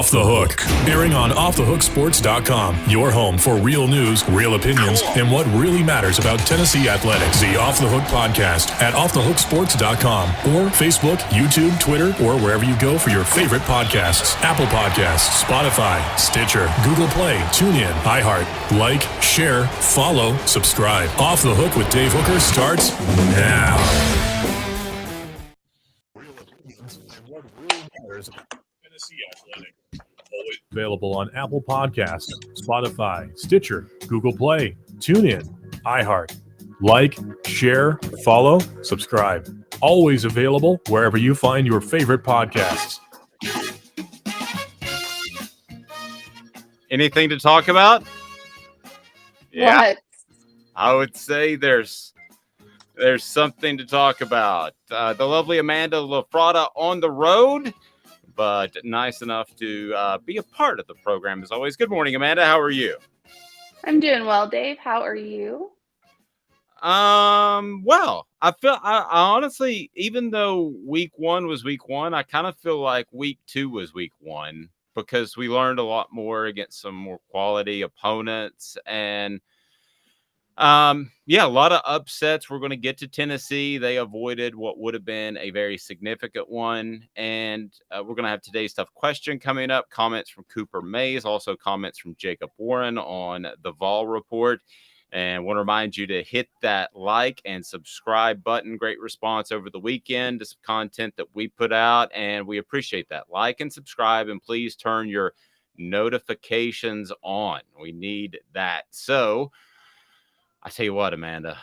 Off the Hook, airing on offthehooksports.com. Your home for real news, real opinions, and what really matters about Tennessee athletics. The Off the Hook podcast at offthehooksports.com or Facebook, YouTube, Twitter, or wherever you go for your favorite podcasts. Apple Podcasts, Spotify, Stitcher, Google Play, TuneIn, iHeart. Like, share, follow, subscribe. Off the Hook with Dave Hooker starts now. What really matters about Tennessee athletics. Always available on Apple Podcasts, Spotify, Stitcher, Google Play, TuneIn, iHeart. Like, share, follow, subscribe. Always available wherever you find your favorite podcasts. Anything to talk about? Yeah. What? I would say there's something to talk about. The lovely Amanda LaFratta on the road, but nice enough to be a part of the program as always. Good morning, Amanda. How are you? I'm doing well, Dave. How are you? Well, I honestly, even though week one was week one, I kind of feel like week two was week one because we learned a lot more against some more quality opponents and a lot of upsets. We're going to get to Tennessee. They avoided what would have been a very significant one. And we're going to have today's tough question coming up. Comments from Cooper Mays, also comments from Jacob Warren on the Vol report. And want to remind you to hit that like and subscribe button. Great response over the weekend to some content that we put out, and we appreciate that. Like and subscribe, and please turn your notifications on. We need that. So I tell you what, Amanda,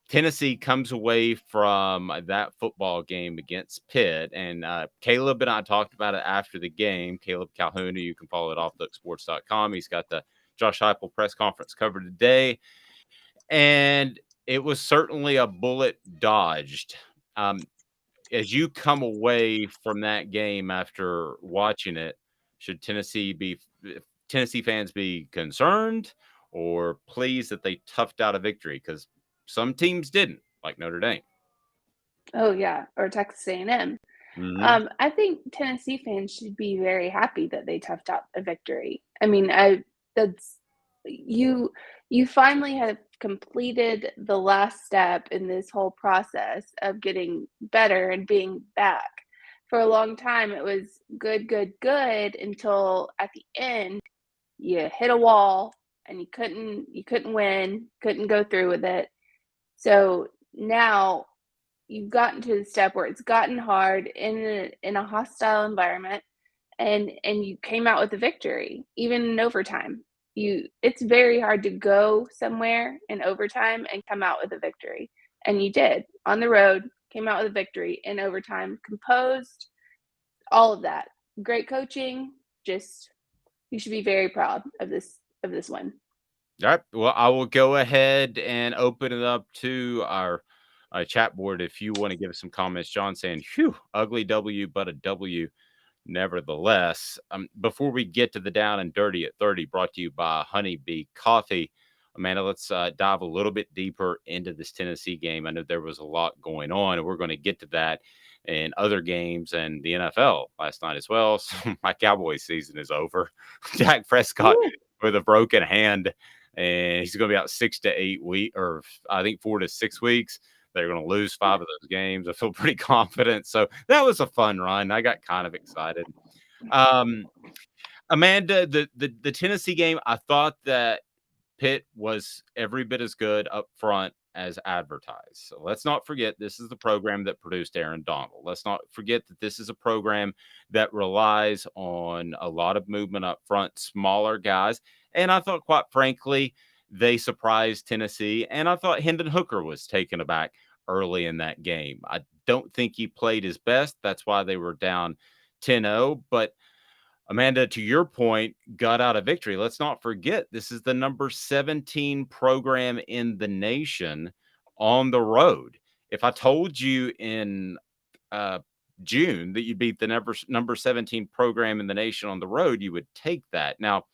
Tennessee comes away from that football game against Pitt, and Caleb and I talked about it after the game. Caleb Calhoun, who you can follow at offthehooksports.com. He's got the Josh Heupel press conference covered today, and it was certainly a bullet dodged. As you come away from that game after watching it, should Tennessee fans be concerned or pleased that they toughed out a victory? Because some teams didn't, like Notre Dame. Oh, yeah, or Texas A&M. Mm-hmm. I think Tennessee fans should be very happy that they toughed out a victory. I mean, that's you finally have completed the last step in this whole process of getting better and being back. For a long time, it was good until at the end you hit a wall and you couldn't win, couldn't go through with it. So now you've gotten to the step where it's gotten hard in a hostile environment, and you came out with a victory, even in overtime. It's very hard to go somewhere in overtime and come out with a victory. And you did. On the road, came out with a victory in overtime, composed, all of that. Great coaching. Just, you should be very proud of this win. All right. Well, I will go ahead and open it up to our chat board if you want to give us some comments. John saying, "Phew, ugly W, but a W nevertheless." Before we get to the down and dirty at 30, brought to you by Honeybee Coffee, Amanda, let's dive a little bit deeper into this Tennessee game. I know there was a lot going on, and we're going to get to that in other games and the NFL last night as well. So my Cowboys season is over. Dak Prescott with a broken hand, and he's going to be out 6 to 8 weeks, or I think 4 to 6 weeks. They're going to lose 5 of those games. I feel pretty confident. So that was a fun run. I got kind of excited. Amanda, the Tennessee game, I thought that Pitt was every bit as good up front as advertised. So let's not forget, this is the program that produced Aaron Donald. Let's not forget that this is a program that relies on a lot of movement up front, smaller guys. And I thought, quite frankly, they surprised Tennessee, and I thought Hendon Hooker was taken aback early in that game. I don't think he played his best. That's why they were down 10-0. But, Amanda, to your point, got out a victory. Let's not forget, this is the number 17 program in the nation on the road. If I told you in June that you beat the number 17 program in the nation on the road, you would take that. Now,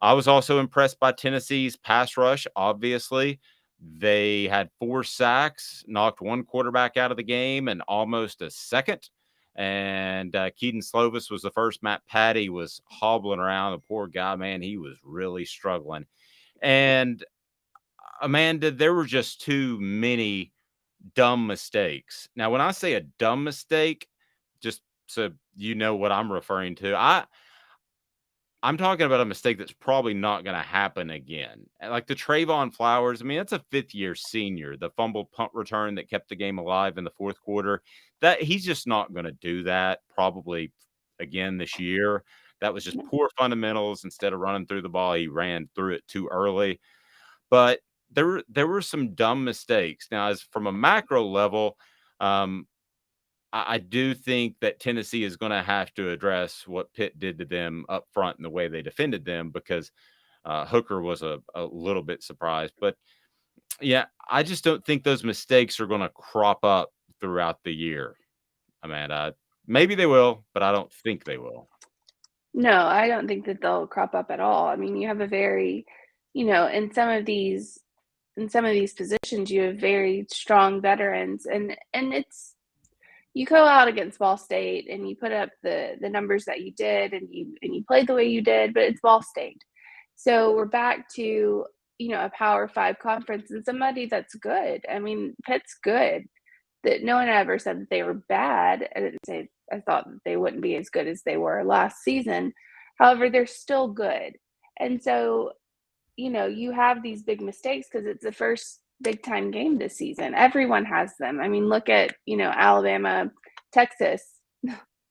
I was also impressed by Tennessee's pass rush. Obviously, they had 4 sacks, knocked one quarterback out of the game and almost a second. And Keaton Slovis was the first. Matt Patty was hobbling around. The poor guy, man, he was really struggling. And Amanda, there were just too many dumb mistakes. Now, when I say a dumb mistake, just so you know what I'm referring to, I'm talking about a mistake that's probably not going to happen again. Like the Trayvon Flowers, I mean, that's a fifth-year senior. The fumbled punt return that kept the game alive in the fourth quarter, that he's just not going to do that probably again this year. That was just poor fundamentals. Instead of running through the ball, he ran through it too early. But there were some dumb mistakes. Now, as from a macro level, I do think that Tennessee is going to have to address what Pitt did to them up front and the way they defended them, because Hooker was a little bit surprised. But yeah, I just don't think those mistakes are going to crop up throughout the year. Amanda, maybe they will, but I don't think they will. No, I don't think that they'll crop up at all. I mean, you have a very, in some of these positions, you have very strong veterans, and it's, you go out against Ball State and you put up the numbers that you did, and you played the way you did, but it's Ball State. So we're back to, a Power 5 conference and somebody that's good. I mean, Pitt's good. That no one ever said that they were bad. I didn't say I thought that they wouldn't be as good as they were last season. However, they're still good. And so, you have these big mistakes because it's the first big time game this season. Everyone has them. I mean, look at, Alabama, Texas.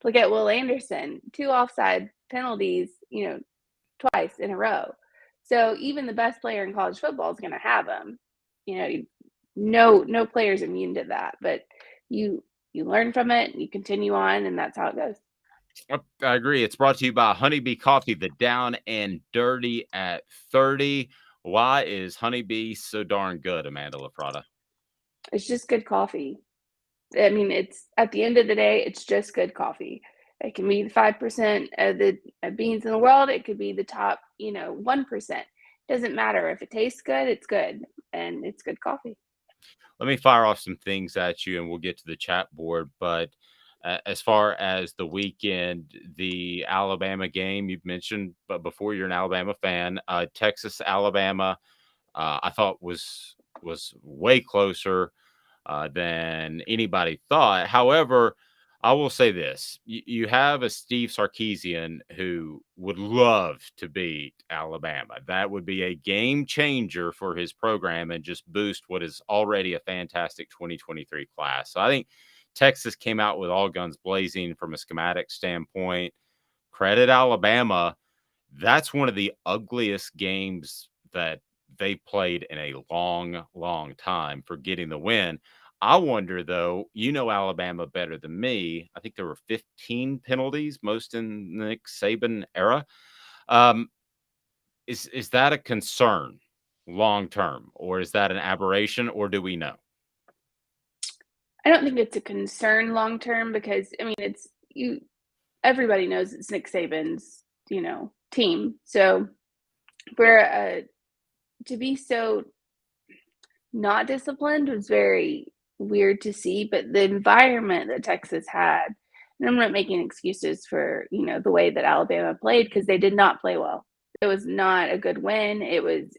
Look at Will Anderson, 2 offside penalties, twice in a row. So even the best player in college football is going to have them. No player's immune to that, but you learn from it, you continue on, and that's how it goes. I agree. It's brought to you by Honeybee Coffee, the down and dirty at 30. Why is Honeybee so darn good, Amanda LaFratta? It's just good coffee. I mean, it's at the end of the day, it's just good coffee. It can be the 5% of the beans in the world. It could be the top, 1%. Doesn't matter. If it tastes good, it's good, and it's good coffee. Let me fire off some things at you, and we'll get to the chat board. But as far as the weekend, the Alabama game you've mentioned, but before you're an Alabama fan, Texas, Alabama, I thought was way closer than anybody thought. However, I will say this. You have a Steve Sarkisian who would love to beat Alabama. That would be a game changer for his program and just boost what is already a fantastic 2023 class. So I think Texas came out with all guns blazing from a schematic standpoint. Credit Alabama. That's one of the ugliest games that they played in a long, long time for getting the win. I wonder, though, Alabama better than me. I think there were 15 penalties, most in the Nick Saban era. Is that a concern long term, or is that an aberration, or do we know? I don't think it's a concern long term because, I mean, everybody knows it's Nick Saban's, team. So to be so not disciplined was very weird to see, but the environment that Texas had, and I'm not making excuses for, the way that Alabama played, because they did not play well. It was not a good win. It was,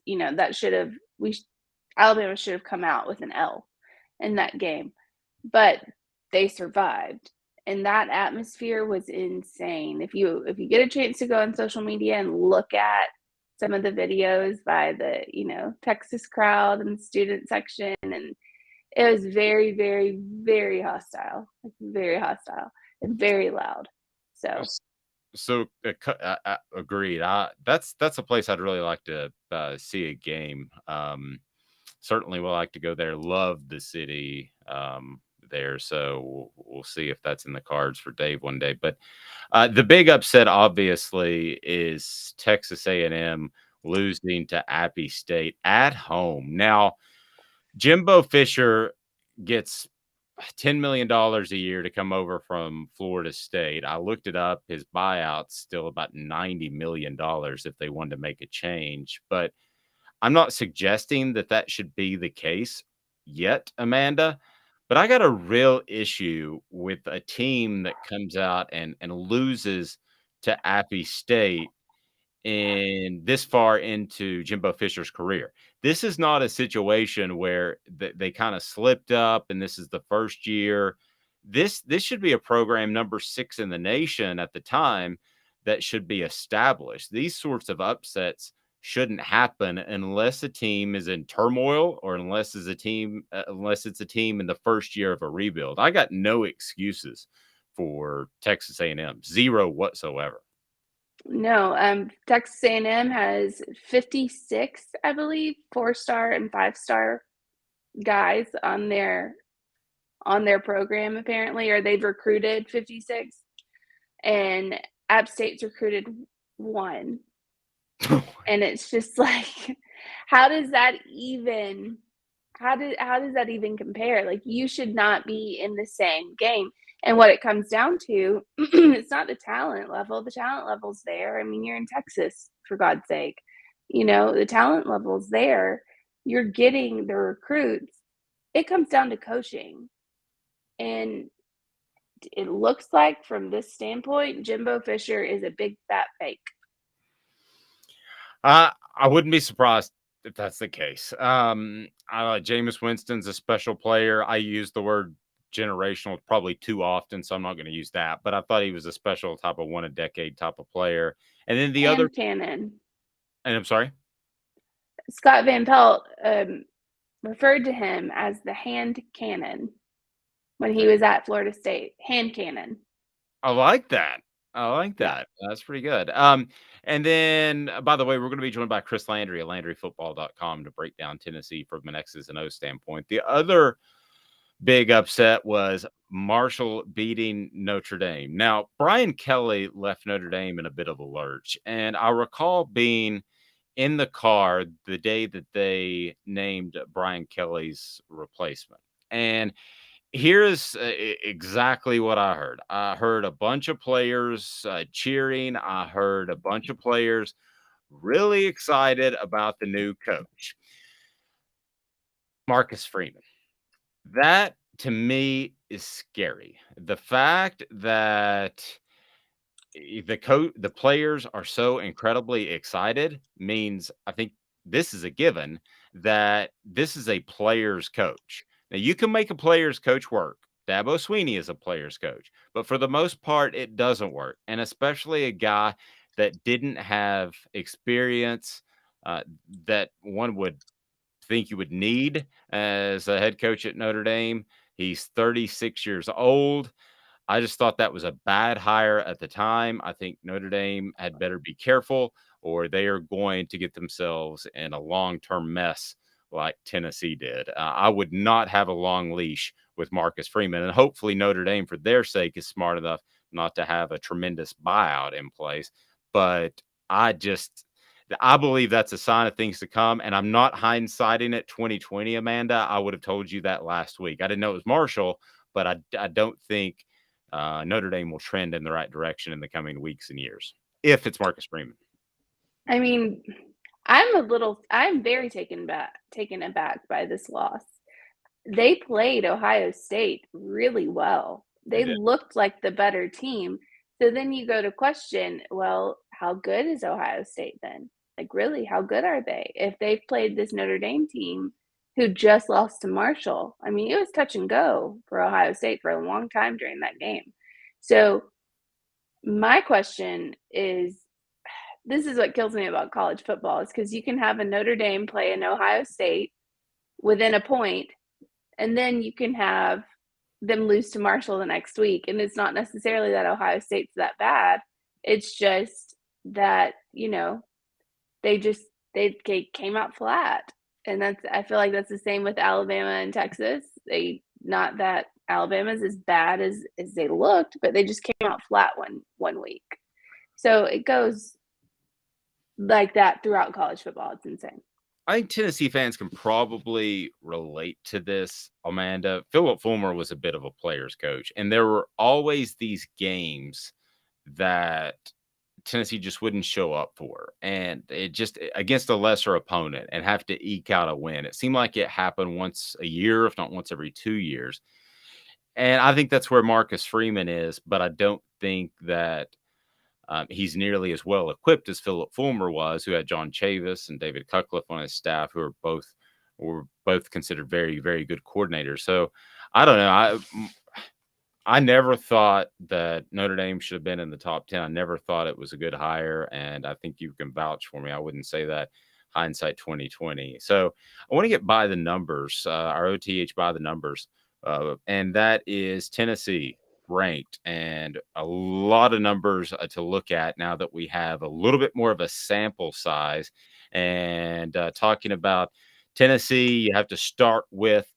Alabama should have come out with an L in that game, but they survived. And that atmosphere was insane. If you get a chance to go on social media and look at some of the videos by the, Texas crowd and student section, and it was very, very, very hostile, very hostile and very loud. So agreed. That's a place I'd really like to see a game. Certainly will like to go there. Love the city there. So we'll see if that's in the cards for Dave one day. But the big upset, obviously, is Texas A&M losing to Appy State at home. Now, Jimbo Fisher gets $10 million a year to come over from Florida State. I looked it up. His buyout's still about $90 million if they wanted to make a change. But I'm not suggesting that should be the case yet, Amanda. But I got a real issue with a team that comes out and loses to Appy State in this far into Jimbo Fisher's career. This is not a situation where they kind of slipped up and this is the first year. This should be a program number 6 in the nation at the time that should be established. These sorts of upsets shouldn't happen unless a team is in turmoil or unless it's a team in the first year of a rebuild. I got no excuses for Texas A&M, zero whatsoever. No, Texas A&M has 56, I believe, 4-star and 5-star guys on their program apparently, or they've recruited 56, and App State's recruited 1. And it's just like, how does that even compare? Like, you should not be in the same game. And what it comes down to, it's not the talent level. The talent level's there. I mean, you're in Texas, for God's sake. The talent level's there. You're getting the recruits. It comes down to coaching. And it looks like, from this standpoint, Jimbo Fisher is a big fat fake. I wouldn't be surprised if that's the case. Jameis Winston's a special player. I use the word generational probably too often, so I'm not going to use that. But I thought he was a special type of one-a-decade type of player. And then the other cannon. And I'm sorry? Scott Van Pelt referred to him as the hand cannon when he was at Florida State. Hand cannon. I like that. That's pretty good. And then, by the way, we're going to be joined by Chris Landry at LandryFootball.com to break down Tennessee from an X's and O's standpoint. The other big upset was Marshall beating Notre Dame. Now, Brian Kelly left Notre Dame in a bit of a lurch, and I recall being in the car the day that they named Brian Kelly's replacement. And here's exactly what I heard. I heard a bunch of players cheering. I heard a bunch of players really excited about the new coach, Marcus Freeman. That, to me, is scary. The fact that the players are so incredibly excited means, I think this is a given, that this is a player's coach. Now, you can make a player's coach work. Dabo Swinney is a player's coach, but for the most part, it doesn't work. And especially a guy that didn't have experience that one would think you would need as a head coach at Notre Dame. He's 36 years old. I just thought that was a bad hire at the time. I think Notre Dame had better be careful, or they are going to get themselves in a long-term mess like Tennessee did. I would not have a long leash with Marcus Freeman, and hopefully Notre Dame, for their sake, is smart enough not to have a tremendous buyout in place. But I believe that's a sign of things to come, and I'm not hindsighting it 2020, Amanda. I would have told you that last week. I didn't know it was Marshall, but I don't think Notre Dame will trend in the right direction in the coming weeks and years if it's Marcus Freeman. I mean, I'm very taken aback by this loss. They played Ohio State really well. They looked like the better team. So then you go to question, well, how good is Ohio State then? Like, really, how good are they? If they've played this Notre Dame team who just lost to Marshall. I mean, it was touch and go for Ohio State for a long time during that game. So my question is, this is what kills me about college football, is because you can have a Notre Dame play an Ohio State within a point, and then you can have them lose to Marshall the next week. And it's not necessarily that Ohio State's that bad. It's just that, they came out flat. And I feel like that's the same with Alabama and Texas. Not that Alabama's as bad as they looked, but they just came out flat one week. So it goes like that throughout college football. It's insane. I think Tennessee fans can probably relate to this, Amanda. Philip Fulmer was a bit of a player's coach, and there were always these games that Tennessee just wouldn't show up for, and it just against a lesser opponent and have to eke out a win. It seemed like it happened once a year, if not once every 2 years. And I think that's where Marcus Freeman is, but I don't think that he's nearly as well equipped as Philip Fulmer was, who had John Chavis and David Cutcliffe on his staff, who were both considered very, very good coordinators. So I don't know. I never thought that Notre Dame should have been in the top 10. I never thought it was a good hire, and I think you can vouch for me. I wouldn't say that hindsight 2020. So I want to get by the numbers, our OTH by the numbers, and that is Tennessee ranked, and a lot of numbers to look at now that we have a little bit more of a sample size. And talking about Tennessee, you have to start with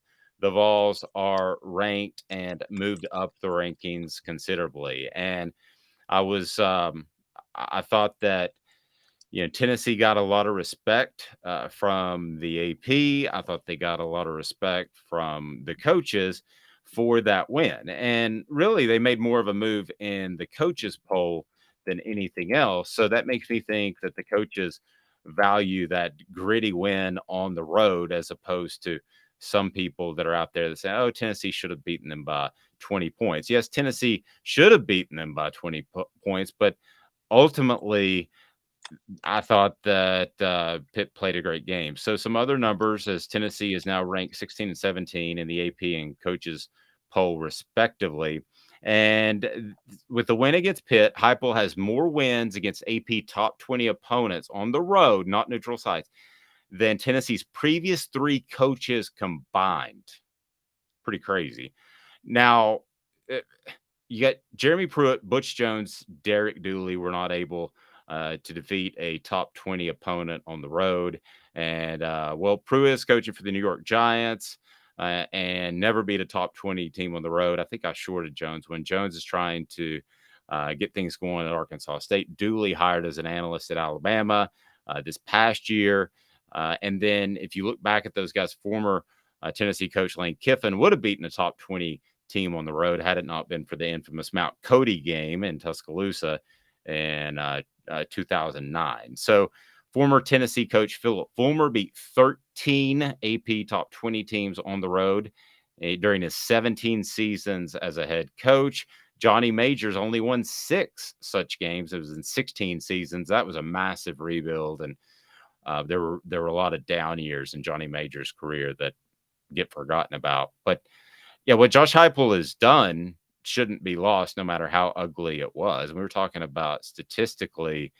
the Vols are ranked and moved up the rankings considerably. And I thought that, Tennessee got a lot of respect from the AP. I thought they got a lot of respect from the coaches for that win. And really, they made more of a move in the coaches poll than anything else. So that makes me think that the coaches value that gritty win on the road as opposed to some people that are out there that say, oh, Tennessee should have beaten them by 20 points. Yes, Tennessee should have beaten them by 20 points, but ultimately, I thought that Pitt played a great game. So some other numbers, as Tennessee is now ranked 16 and 17 in the AP and coaches poll, respectively. And with the win against Pitt, Heupel has more wins against AP top 20 opponents on the road, not neutral sites, than Tennessee's previous 3 coaches combined. Pretty crazy. Now, you got Jeremy Pruitt, Butch Jones, Derek Dooley were not able to defeat a top 20 opponent on the road. And, Pruitt is coaching for the New York Giants and never beat a top 20 team on the road. I think I shorted Jones when Jones is trying to get things going at Arkansas State. Dooley hired as an analyst at Alabama this past year. And then if you look back at those guys, former Tennessee coach Lane Kiffin would have beaten a top 20 team on the road had it not been for the infamous Mount Cody game in Tuscaloosa in 2009. So former Tennessee coach Philip Fulmer beat 13 AP top 20 teams on the road during his 17 seasons as a head coach. Johnny Majors only won 6 such games. It was in 16 seasons. That was a massive rebuild, and there were a lot of down years in Johnny Majors' career that get forgotten about. But yeah, what Josh Heupel has done shouldn't be lost, no matter how ugly it was. We were talking about statistically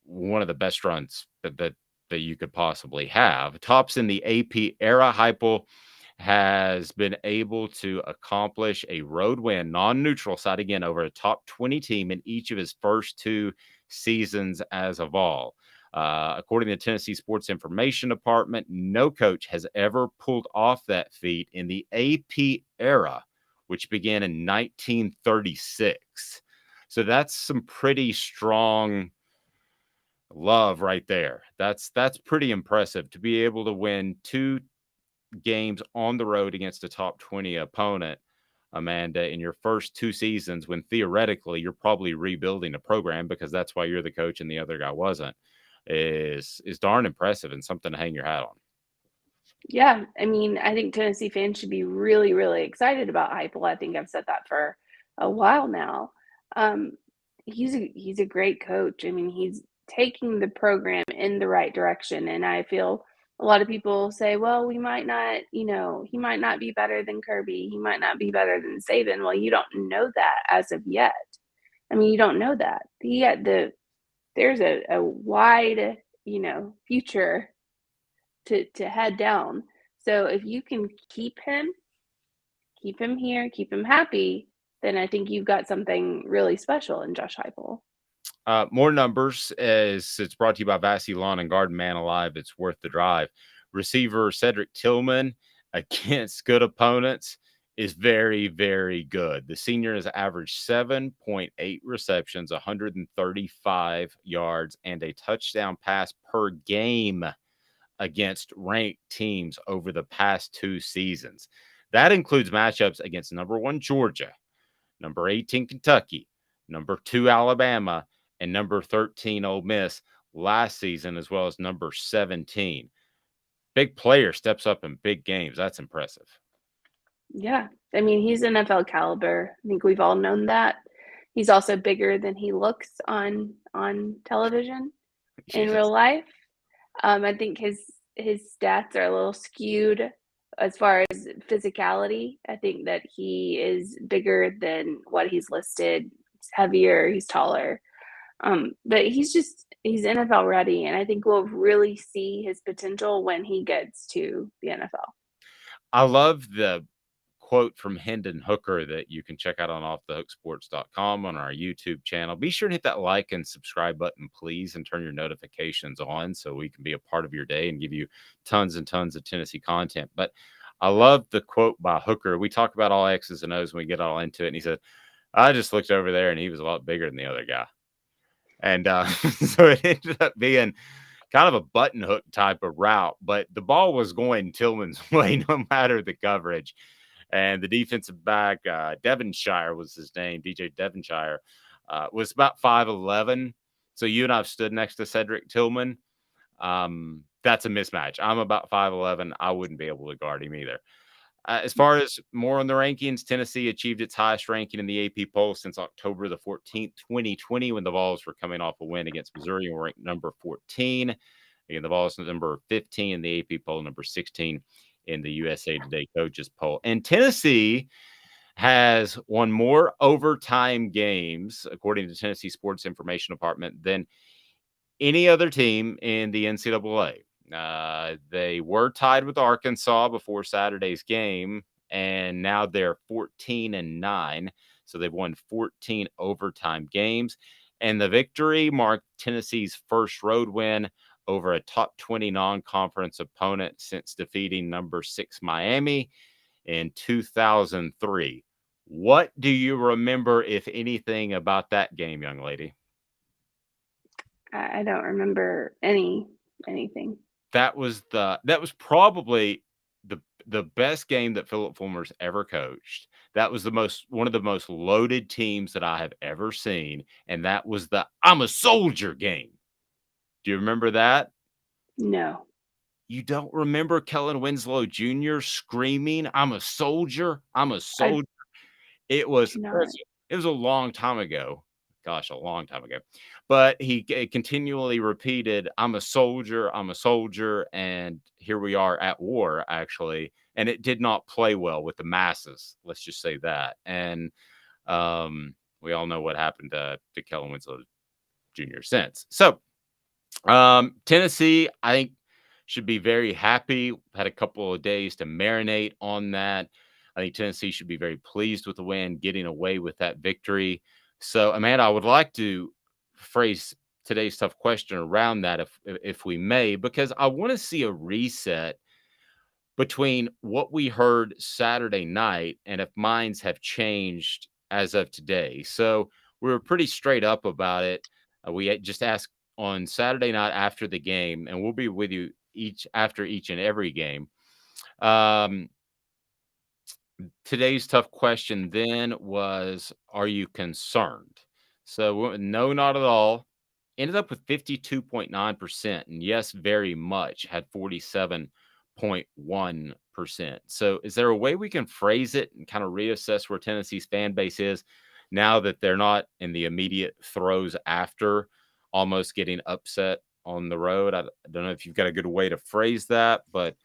one of the best runs that you could possibly have. Tops in the AP era, Heupel has been able to accomplish a road win, non-neutral side again, over a top 20 team in each of his first 2 seasons as a Vol. According to the Tennessee Sports Information Department, no coach has ever pulled off that feat in the AP era, which began in 1936. So that's some pretty strong love right there. That's pretty impressive to be able to win 2 games on the road against a top 20 opponent, Amanda, in your first 2 seasons, when theoretically you're probably rebuilding a program because that's why you're the coach and the other guy wasn't, is darn impressive and something to hang your hat on. Yeah, I mean, I think Tennessee fans should be really, really excited about Heupel. I think I've said that for a while now. He's a great coach. I mean, he's taking the program in the right direction, and I feel a lot of people say, well, we might not, he might not be better than Kirby. He might not be better than Saban. Well, you don't know that as of yet. I mean, you don't know that. There's a wide, future to head down. So if you can keep him here, keep him happy, then I think you've got something really special in Josh Heupel. More numbers as it's brought to you by Vassy Lawn and Garden. Man alive, it's worth the drive. Receiver Cedric Tillman against good opponents is very, very good. The senior has averaged 7.8 receptions, 135 yards, and a touchdown pass per game against ranked teams over the past 2 seasons. That includes matchups against number 1 Georgia, number 18 Kentucky, number 2 Alabama, and number 13 Ole Miss last season, as well as number 17. Big player steps up in big games. That's impressive. Yeah. I mean, he's NFL caliber. I think we've all known that. He's also bigger than he looks on television in Yes. real life. I think his stats are a little skewed as far as physicality. I think that he is bigger than what he's listed. He's heavier, he's taller. But he's NFL ready, and I think we'll really see his potential when he gets to the NFL. I love the quote from Hendon Hooker that you can check out on offthehooksports.com on our YouTube channel. Be sure to hit that like and subscribe button, please, and turn your notifications on so we can be a part of your day and give you tons and tons of Tennessee content. But I love the quote by Hooker. We talk about all X's and O's when we get all into it. And he said, I just looked over there and he was a lot bigger than the other guy. And so it ended up being kind of a button hook type of route, but the ball was going Tillman's way no matter the coverage. And the defensive back, Devonshire was his name, DJ Devonshire, was about 5'11". So you and I have stood next to Cedric Tillman. That's a mismatch. I'm about 5'11". I wouldn't be able to guard him either. As far as more on the rankings, Tennessee achieved its highest ranking in the AP poll since October the 14th, 2020, when the Vols were coming off a win against Missouri and were ranked number 14. Again, the Vols number 15 in the AP poll, number 16 in the USA Today coaches poll. And Tennessee has won more overtime games, according to Tennessee Sports Information Department, than any other team in the NCAA. They were tied with Arkansas before Saturday's game, and now they're 14-9. So they've won 14 overtime games. And the victory marked Tennessee's first road win over a top 20 non-conference opponent since defeating number 6 Miami in 2003. What do you remember, if anything, about that game, young lady? I don't remember anything. That was probably the best game that Philip Fulmer's ever coached. That was one of the most loaded teams that I have ever seen, and that was the I'm a soldier game. Do you remember that? No. You don't remember Kellen Winslow Jr. screaming, I'm a soldier, I'm a soldier? It was a long time ago. Gosh, a long time ago. But he continually repeated, I'm a soldier, and here we are at war, actually. And it did not play well with the masses. Let's just say that. And we all know what happened to Kellen Winslow Jr. since. So Tennessee, I think, should be very happy. Had a couple of days to marinate on that. I think Tennessee should be very pleased with the win, getting away with that victory. So, Amanda, I would like to phrase today's tough question around that, if we may, because I want to see a reset between what we heard Saturday night and if minds have changed as of today. So we were pretty straight up about it. We just asked on Saturday night after the game, and we'll be with you after each and every game. Today's tough question then was, are you concerned? So no, not at all. Ended up with 52.9%. And yes, very much, had 47.1%. So is there a way we can phrase it and kind of reassess where Tennessee's fan base is now that they're not in the immediate throes after almost getting upset on the road? I don't know if you've got a good way to phrase that, but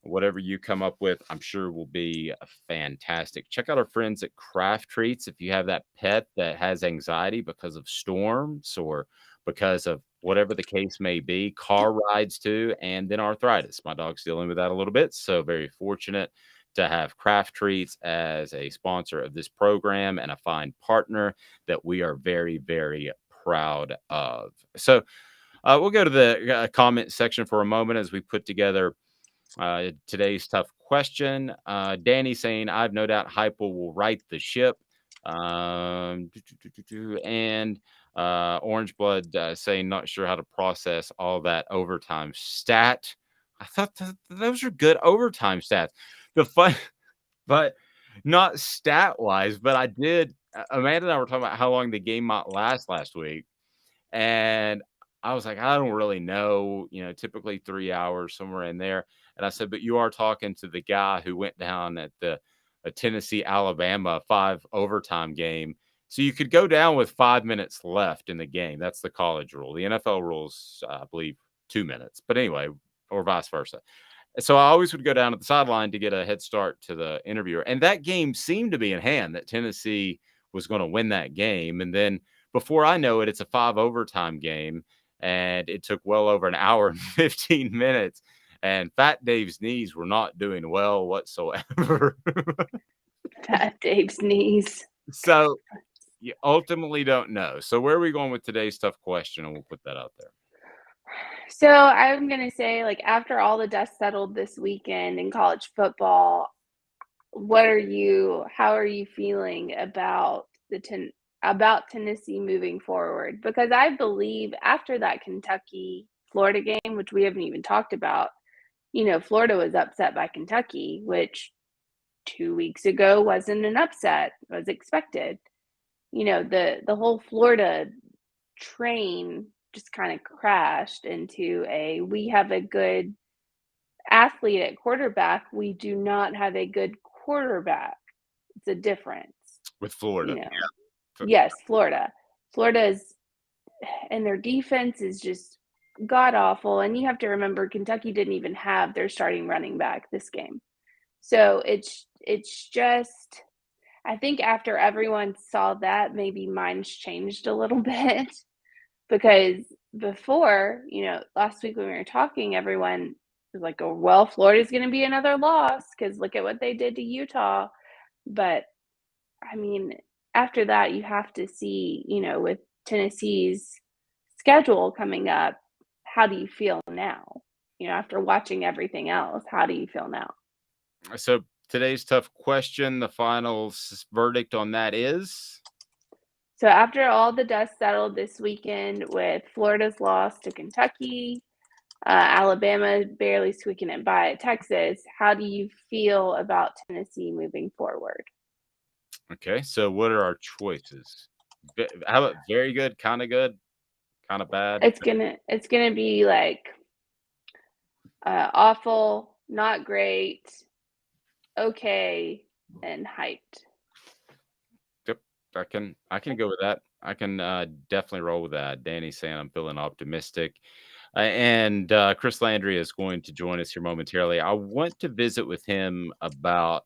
whatever you come up with, I'm sure will be fantastic. Check out our friends at Craft Treats. If you have that pet that has anxiety because of storms or because of whatever the case may be, car rides too, and then arthritis. My dog's dealing with that a little bit, so very fortunate to have Craft Treats as a sponsor of this program and a fine partner that we are very, very proud of. So we'll go to the comment section for a moment as we put together today's tough question. Danny saying, I've no doubt Heupel will right the ship. And Orange Blood saying, not sure how to process all that overtime stat. I thought those are good overtime stats. The fun, but not stat wise. But I did. Amanda and I were talking about how long the game might last last week, and I was like, I don't really know. Typically 3 hours, somewhere in there. And I said, but you are talking to the guy who went down at the a Tennessee-Alabama 5 overtime game. So you could go down with 5 minutes left in the game. That's the college rule. The NFL rules, I believe, 2 minutes. But anyway, or vice versa. So I always would go down to the sideline to get a head start to the interviewer. And that game seemed to be in hand, that Tennessee was going to win that game. And then before I know it, it's a 5 overtime game. And it took well over an hour and 15 minutes. And Fat Dave's knees were not doing well whatsoever. Fat Dave's knees. So you ultimately don't know. So where are we going with today's tough question? And we'll put that out there. So I'm going to say, like, after all the dust settled this weekend in college football, how are you feeling about Tennessee moving forward? Because I believe after that Kentucky-Florida game, which we haven't even talked about, Florida was upset by Kentucky, which 2 weeks ago wasn't an upset, was expected. The whole Florida train just kind of crashed into we have a good athlete at quarterback. We do not have a good quarterback. It's a difference. With Florida. Yeah. Yes, Florida. Florida's, and their defense is just god awful. And you have to remember, Kentucky didn't even have their starting running back this game. So it's just, I think after everyone saw that, maybe minds changed a little bit. Because before, last week when we were talking, everyone was like, oh, well, Florida's going to be another loss because look at what they did to Utah. But, I mean, after that, you have to see, with Tennessee's schedule coming up, how do you feel now? After watching everything else, how do you feel now? So today's tough question, the final verdict on that is? So after all the dust settled this weekend with Florida's loss to Kentucky, Alabama barely squeaking it by at Texas, how do you feel about Tennessee moving forward? Okay, so what are our choices? How about very good, kind of bad? It's gonna be like awful, not great, okay, and hyped. I can go with that. I can definitely roll with that. Danny's saying I'm feeling optimistic. And Chris Landry is going to join us here momentarily. I want to visit with him about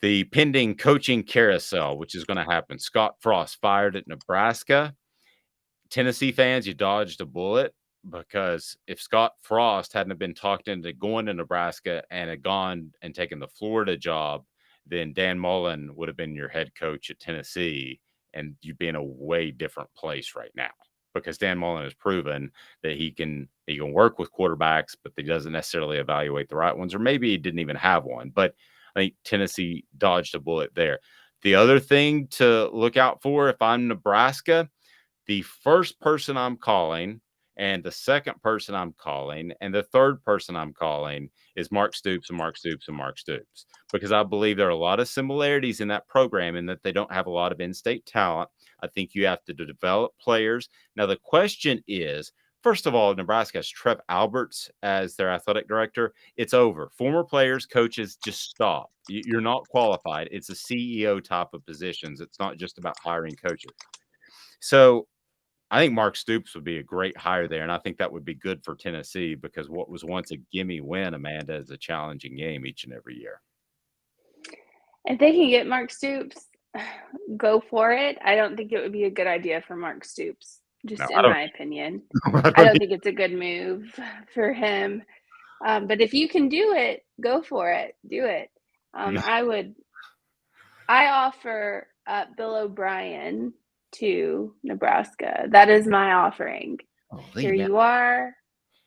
the pending coaching carousel, which is going to happen. Scott Frost fired at Nebraska. Tennessee fans, you dodged a bullet, because if Scott Frost hadn't have been talked into going to Nebraska and had gone and taken the Florida job, then Dan Mullen would have been your head coach at Tennessee, and you'd be in a way different place right now, because Dan Mullen has proven that he can work with quarterbacks, but he doesn't necessarily evaluate the right ones, or maybe he didn't even have one. But I think Tennessee dodged a bullet there. The other thing to look out for, if I'm Nebraska, the first person I'm calling and the second person I'm calling and the third person I'm calling is Mark Stoops and Mark Stoops and Mark Stoops, because I believe there are a lot of similarities in that program in that they don't have a lot of in-state talent. I think you have to develop players. Now, the question is, first of all, Nebraska has Trev Alberts as their athletic director. It's over. Former players, coaches, just stop. You're not qualified. It's a CEO type of positions. It's not just about hiring coaches. So I think Mark Stoops would be a great hire there, and I think that would be good for Tennessee, because what was once a gimme win, Amanda, is a challenging game each and every year. If they can get Mark Stoops, go for it. I don't think it would be a good idea for Mark Stoops, in my opinion. I don't think it's a good move for him. But if you can do it, go for it. Do it. I offer Bill O'Brien to Nebraska. That is my offering. Here you are.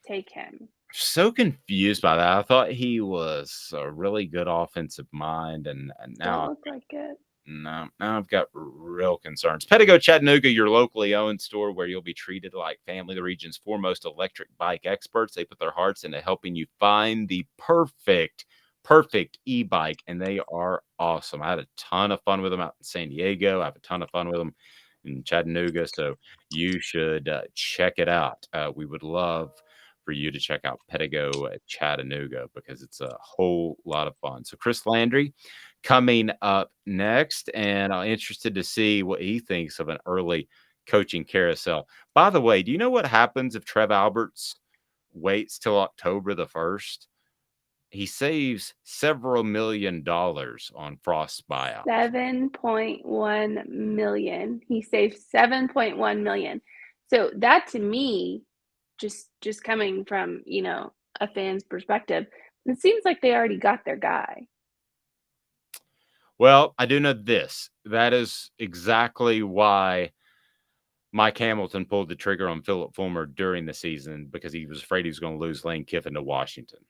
Take him. So confused by that. I thought he was a really good offensive mind, and now don't look like it. No, now I've got real concerns. Pedigo Chattanooga, your locally owned store where you'll be treated like family. The region's foremost electric bike experts. They put their hearts into helping you find the perfect e-bike, and they are awesome. I had a ton of fun with them out in San Diego. I have a ton of fun with them in Chattanooga, so you should check it out. We would love for you to check out Pedigo at Chattanooga because it's a whole lot of fun. So Chris Landry coming up next, and I'm interested to see what he thinks of an early coaching carousel. By the way, do you know what happens if Trev Alberts waits till October the 1st? He saves several $1 million on Frost's buyout. $7.1 million. He saved $7.1 million. So that to me, just coming from, a fan's perspective, it seems like they already got their guy. Well, I do know this. That is exactly why Mike Hamilton pulled the trigger on Philip Fulmer during the season, because he was afraid he was going to lose Lane Kiffin to Washington.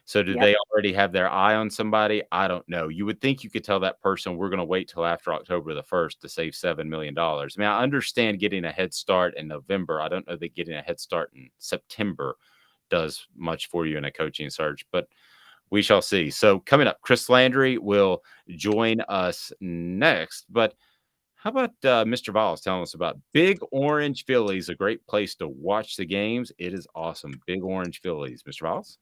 So did they already have their eye on somebody? I don't know. You would think you could tell that person, we're going to wait till after October the 1st to save $7 million. I mean, I understand getting a head start in November. I don't know that getting a head start in September does much for you in a coaching search, but we shall see. So coming up, Chris Landry will join us next. But how about Mr. Vols telling us about Big Orange Phillies, a great place to watch the games. It is awesome. Big Orange Phillies. Mr. Vols?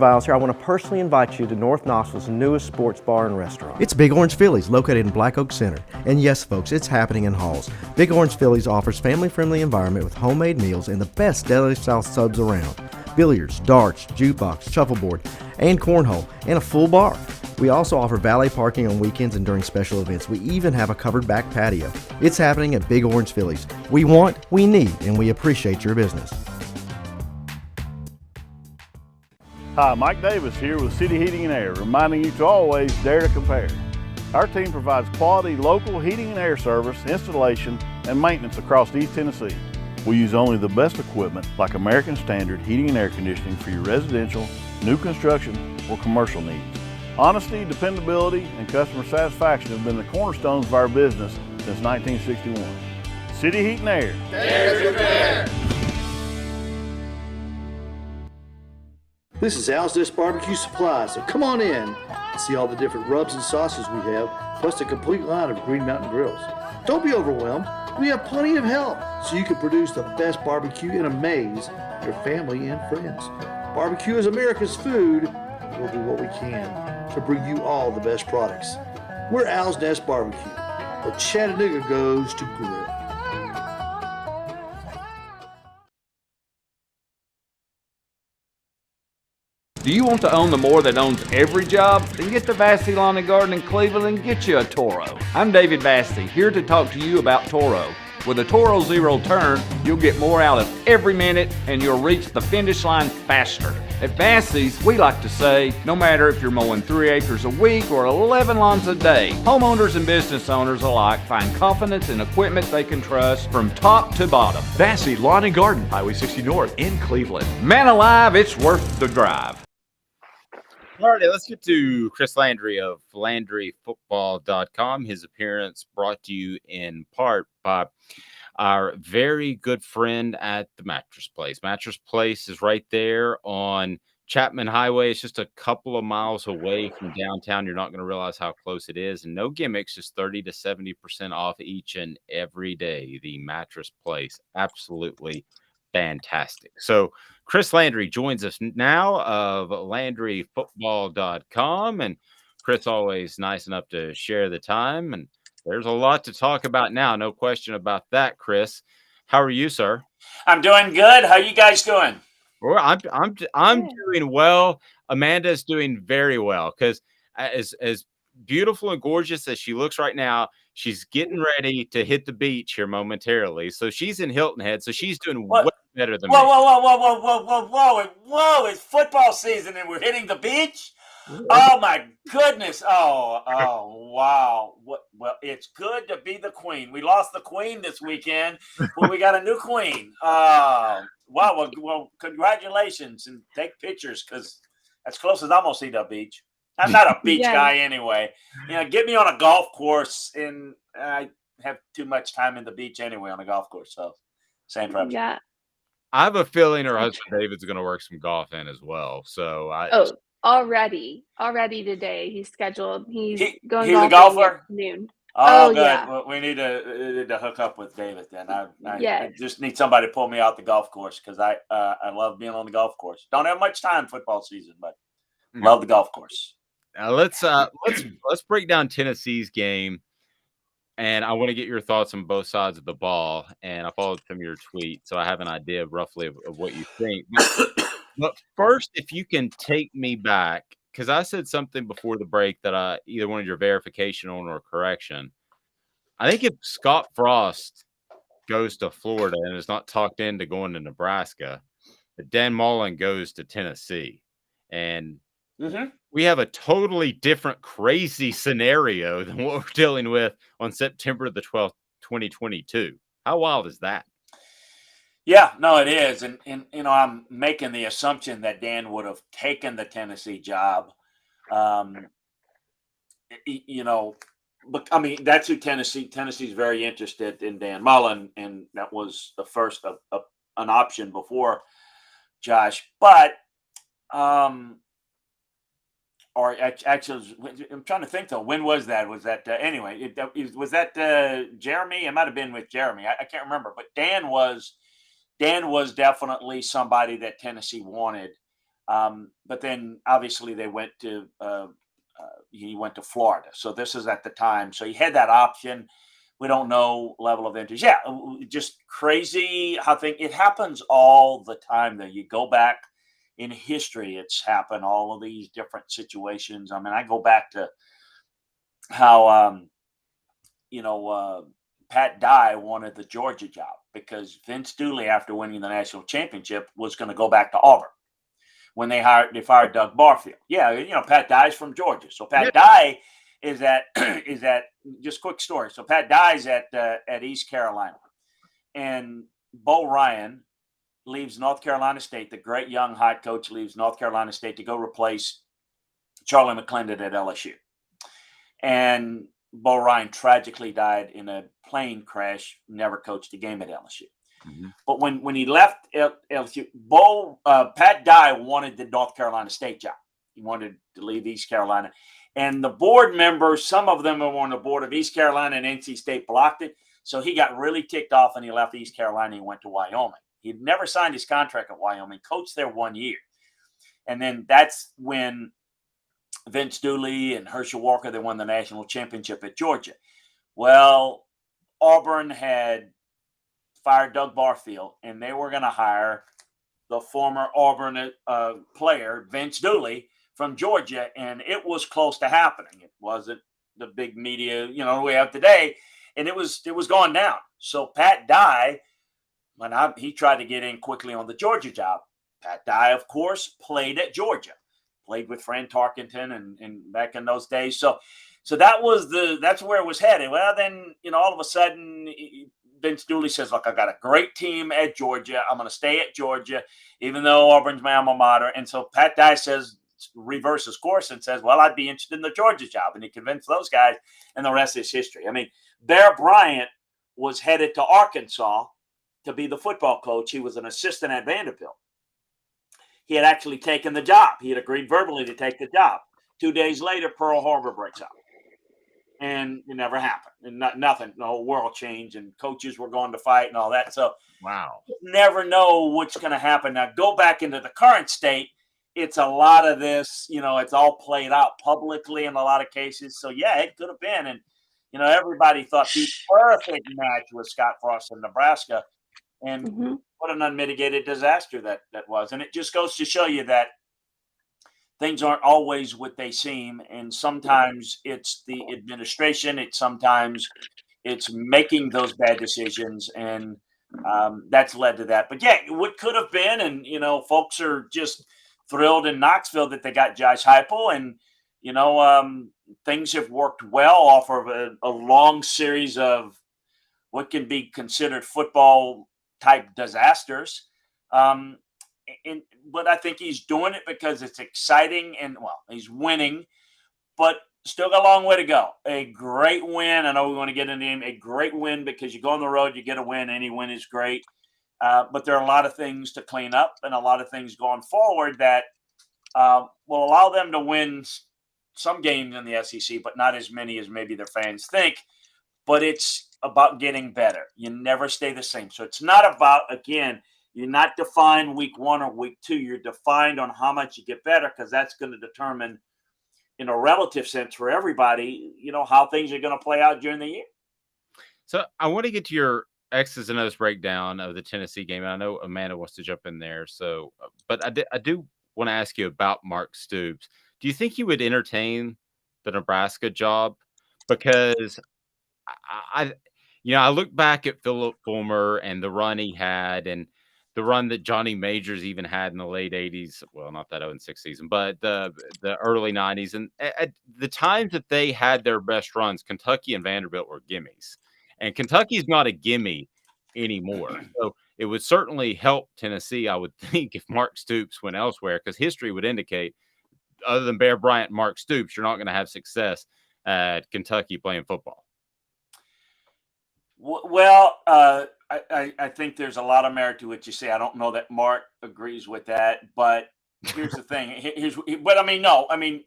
Viles here. I want to personally invite you to North Knoxville's newest sports bar and restaurant. It's Big Orange Phillies, located in Black Oak Center. And yes, folks, it's happening in Halls. Big Orange Phillies offers family-friendly environment with homemade meals and the best deli-style subs around. Billiards, darts, jukebox, shuffleboard, and cornhole, and a full bar. We also offer valet parking on weekends and during special events. We even have a covered back patio. It's happening at Big Orange Phillies. We want, we need, and we appreciate your business. Hi, Mike Davis here with City Heating and Air, reminding you to always dare to compare. Our team provides quality local heating and air service, installation, and maintenance across East Tennessee. We use only the best equipment like American Standard Heating and Air Conditioning for your residential, new construction, or commercial needs. Honesty, dependability, and customer satisfaction have been the cornerstones of our business since 1961. City Heat and Air. Dare to compare. This is Al's Dish Barbecue Supply, so come on in and see all the different rubs and sauces we have, plus a complete line of Green Mountain grills. Don't be overwhelmed. We have plenty of help so you can produce the best barbecue and amaze your family and friends. Barbecue is America's food. We'll do what we can to bring you all the best products. We're Al's Nest Barbecue, but Chattanooga goes to grill. Do you want to own the more that owns every job? Then get to Vassey Lawn and Garden in Cleveland and get you a Toro. I'm David Vassey, here to talk to you about Toro. With a Toro Zero Turn, you'll get more out of every minute and you'll reach the finish line faster. At Vassey's, we like to say, no matter if you're mowing 3 acres a week or 11 lawns a day, homeowners and business owners alike find confidence in equipment they can trust from top to bottom. Vassey Lawn and Garden, Highway 60 North in Cleveland. Man alive, it's worth the drive. All right, let's get to Chris Landry of LandryFootball.com. His appearance brought to you in part by our very good friend at the Mattress Place. Mattress Place is right there on Chapman Highway. It's just a couple of miles away from downtown. You're not going to realize how close it is. And no gimmicks, just 30 to 70% off each and every day. The Mattress Place, absolutely fantastic. So Chris Landry joins us now of LandryFootball.com. And Chris, always nice enough to share the time. And there's a lot to talk about now. No question about that, Chris. How are you, sir? I'm doing good. How you guys doing? Well, I'm doing well. Amanda's doing very well because as beautiful and gorgeous as she looks right now, she's getting ready to hit the beach here momentarily. So she's in Hilton Head. So she's doing way better than me. Whoa. It's football season and we're hitting the beach? Oh, my goodness. Oh, wow. Well, it's good to be the queen. We lost the queen this weekend, but we got a new queen. Wow. Well, congratulations and take pictures because as close as I'm going to see the beach. I'm not a beach guy anyway. Get me on a golf course, and I have too much time in the beach anyway on a golf course. So, same problem. Yeah. I have a feeling her husband David's going to work some golf in as well. So, already today he's scheduled. He's going golfing at noon. Oh, good. yeah. Well, we need to hook up with David then. I Yes. just need somebody to pull me out the golf course because I love being on the golf course. Don't have much time football season, but love the golf course. Now let's break down Tennessee's game, and I want to get your thoughts on both sides of the ball. And I followed some of your tweets, so I have an idea roughly of what you think. But first, if you can take me back, because I said something before the break that I either wanted your verification on or correction. I think if Scott Frost goes to Florida and is not talked into going to Nebraska, that Dan Mullen goes to Tennessee. And we have a totally different crazy scenario than what we're dealing with on September the 12th, 2022. How wild is that? Yeah, no, it is. And I'm making the assumption that Dan would have taken the Tennessee job. But I mean, that's who Tennessee's very interested in Dan Mullen, and that was the first an option before Josh. But or actually, I'm trying to think though. When was that? Was that anyway? Was that Jeremy? It might have been with Jeremy. I can't remember. But Dan was definitely somebody that Tennessee wanted. But then obviously they went to he went to Florida. So this is at the time. So he had that option. We don't know level of interest. Yeah, just crazy how it happens all the time. That you go back in history, it's happened. All of these different situations. I mean, I go back to how Pat Dye wanted the Georgia job because Vince Dooley, after winning the national championship, was going to go back to Auburn. When they fired Doug Barfield. Yeah, Pat Dye's from Georgia. So Pat Dye is at just quick story. So Pat Dye's at East Carolina. And Bo Ryan leaves North Carolina State. The great young hot coach leaves North Carolina State to go replace Charlie McClendon at LSU. And Bo Ryan tragically died in a plane crash, never coached a game at LSU. But when he left LSU, Pat Dye wanted the North Carolina State job. He wanted to leave East Carolina. And the board members, some of them were on the board of East Carolina and NC State, blocked it. So he got really ticked off and he left East Carolina and went to Wyoming. He'd never signed his contract at Wyoming, coached there 1 year. And then that's when Vince Dooley and Herschel Walker, they won the national championship at Georgia. Well, Auburn had fired Doug Barfield, and they were going to hire the former Auburn player, Vince Dooley, from Georgia, and it was close to happening. It wasn't the big media, we have today, and it was going down. So Pat Dye, when he tried to get in quickly on the Georgia job, Pat Dye, of course, played at Georgia, played with Fran Tarkenton and back in those days. So that's where it was headed. Well, then, all of a sudden, Vince Dooley says, look, I got a great team at Georgia. I'm going to stay at Georgia, even though Auburn's my alma mater. And so Pat Dye reverses course and says, well, I'd be interested in the Georgia job. And he convinced those guys, and the rest is history. I mean, Bear Bryant was headed to Arkansas to be the football coach. He was an assistant at Vanderbilt. He had actually taken the job. He had agreed verbally to take the job. 2 days later, Pearl Harbor breaks out. And it never happened. And nothing. The whole world changed, and coaches were going to fight and all that. So, wow, you never know what's going to happen. Now, go back into the current state. It's a lot of this. It's all played out publicly in a lot of cases. So, yeah, it could have been. And everybody thought the perfect match was Scott Frost in Nebraska, and what an unmitigated disaster that was. And it just goes to show you that things aren't always what they seem, and sometimes it's the administration. Sometimes it's making those bad decisions, and that's led to that. But yeah, what could have been, and folks are just thrilled in Knoxville that they got Josh Heupel, and things have worked well off of a long series of what can be considered football type disasters. But I think he's doing it because it's exciting and, he's winning, but still got a long way to go. A great win. I know we want to get into him. A great win because you go on the road, you get a win. Any win is great. But there are a lot of things to clean up and a lot of things going forward that will allow them to win some games in the SEC, but not as many as maybe their fans think. but it's about getting better. You never stay the same. So it's not about, again, you're not defined week 1 or week 2. You're defined on how much you get better, because that's going to determine, in a relative sense for everybody, how things are going to play out during the year. So I want to get to your X's and O's breakdown of the Tennessee game. And I know Amanda wants to jump in there. So, but I do want to ask you about Mark Stoops. Do you think he would entertain the Nebraska job? Because I look back at Philip Fulmer and the run he had, and the run that Johnny Majors even had in the late 80s. Well, not that 0-6 season, but the early 90s. And at the times that they had their best runs, Kentucky and Vanderbilt were gimmies. And Kentucky's not a gimme anymore. So it would certainly help Tennessee, I would think, if Mark Stoops went elsewhere, because history would indicate, other than Bear Bryant and Mark Stoops, you're not going to have success at Kentucky playing football. Well, I think there's a lot of merit to what you say. I don't know that Mark agrees with that, but here's the thing.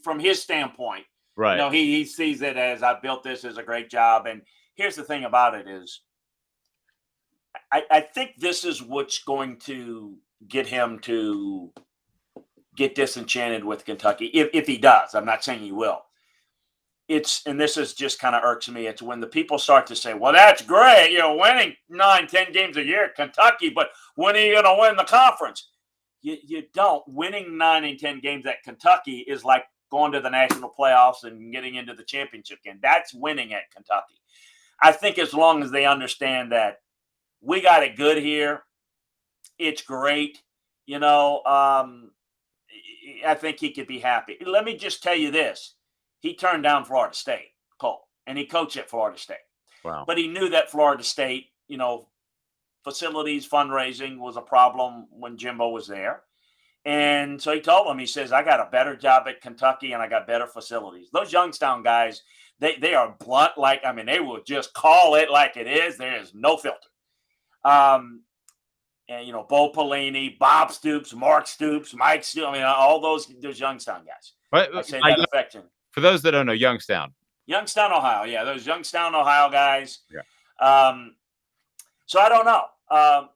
From his standpoint, right? He sees it as, I built this as a great job. And here's the thing about it is, I think this is what's going to get him to get disenchanted with Kentucky, if he does. I'm not saying he will. And this is just kind of irks me. It's when the people start to say, well, that's great, winning 9-10 games a year at Kentucky, but when are you going to win the conference? You don't. Winning 9 and 10 games at Kentucky is like going to the national playoffs and getting into the championship game. That's winning at Kentucky. I think as long as they understand that we got it good here, it's great. I think he could be happy. Let me just tell you this. He turned down Florida State, Cole, and he coached at Florida State. Wow. But he knew that Florida State, facilities, fundraising was a problem when Jimbo was there. And so he told him, he says, I got a better job at Kentucky and I got better facilities. Those Youngstown guys, they are blunt. They will just call it like it is. There is no filter. And, Bo Pelini, Bob Stoops, Mark Stoops, Mike Stoops, all those Youngstown guys. But I say that affection. For those that don't know, Youngstown, Ohio. Yeah, those Youngstown, Ohio guys. Yeah. So I don't know.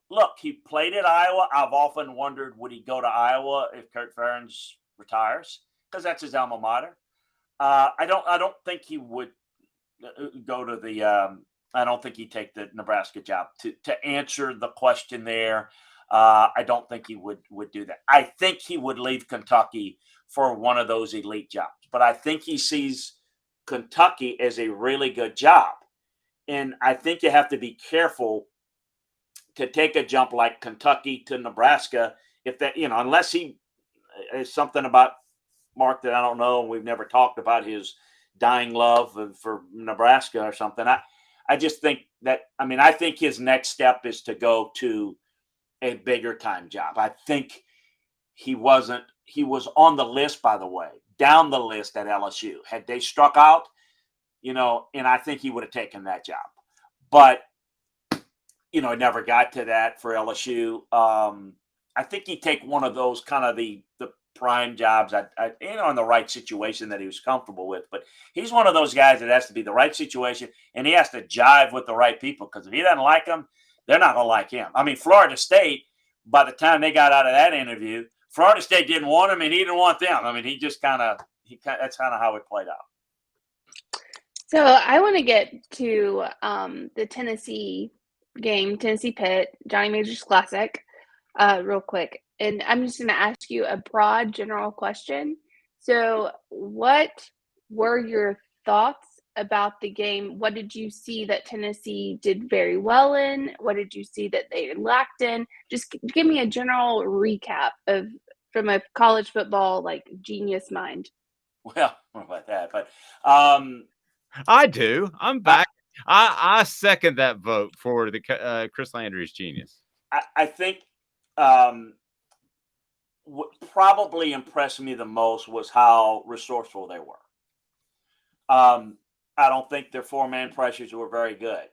Look, he played at Iowa. I've often wondered, would he go to Iowa if Kurt Ferentz retires? Because that's his alma mater. I don't think he would go to the I don't think he'd take the Nebraska job. To answer the question there, I don't think he would do that. I think he would leave Kentucky for one of those elite jobs. But I think he sees Kentucky as a really good job. And I think you have to be careful to take a jump like Kentucky to Nebraska, if that, unless he is something about Mark that I don't know, and we've never talked about his dying love for Nebraska or something. I just think that, I think his next step is to go to a bigger time job. I think he was on the list, by the way, down the list at LSU. Had they struck out, and I think he would have taken that job. But, it never got to that for LSU. I think he'd take one of those kind of the prime jobs, in the right situation that he was comfortable with. But he's one of those guys that has to be the right situation, and he has to jive with the right people, because if he doesn't like them, they're not going to like him. Florida State, by the time they got out of that interview, Florida State didn't want him, and he didn't want them. He just that's kind of how it played out. So I want to get to the Tennessee game, Tennessee Pitt, Johnny Majors Classic, real quick. And I'm just going to ask you a broad general question. So what were your thoughts about the game? What did you see that Tennessee did very well in? What did you see that they lacked in? Just give me a general recap from a college football genius mind. Well, I don't know about that, but I do. I'm back. I second that vote for the Chris Landry's genius. I think what probably impressed me the most was how resourceful they were. I don't think their 4-man pressures were very good.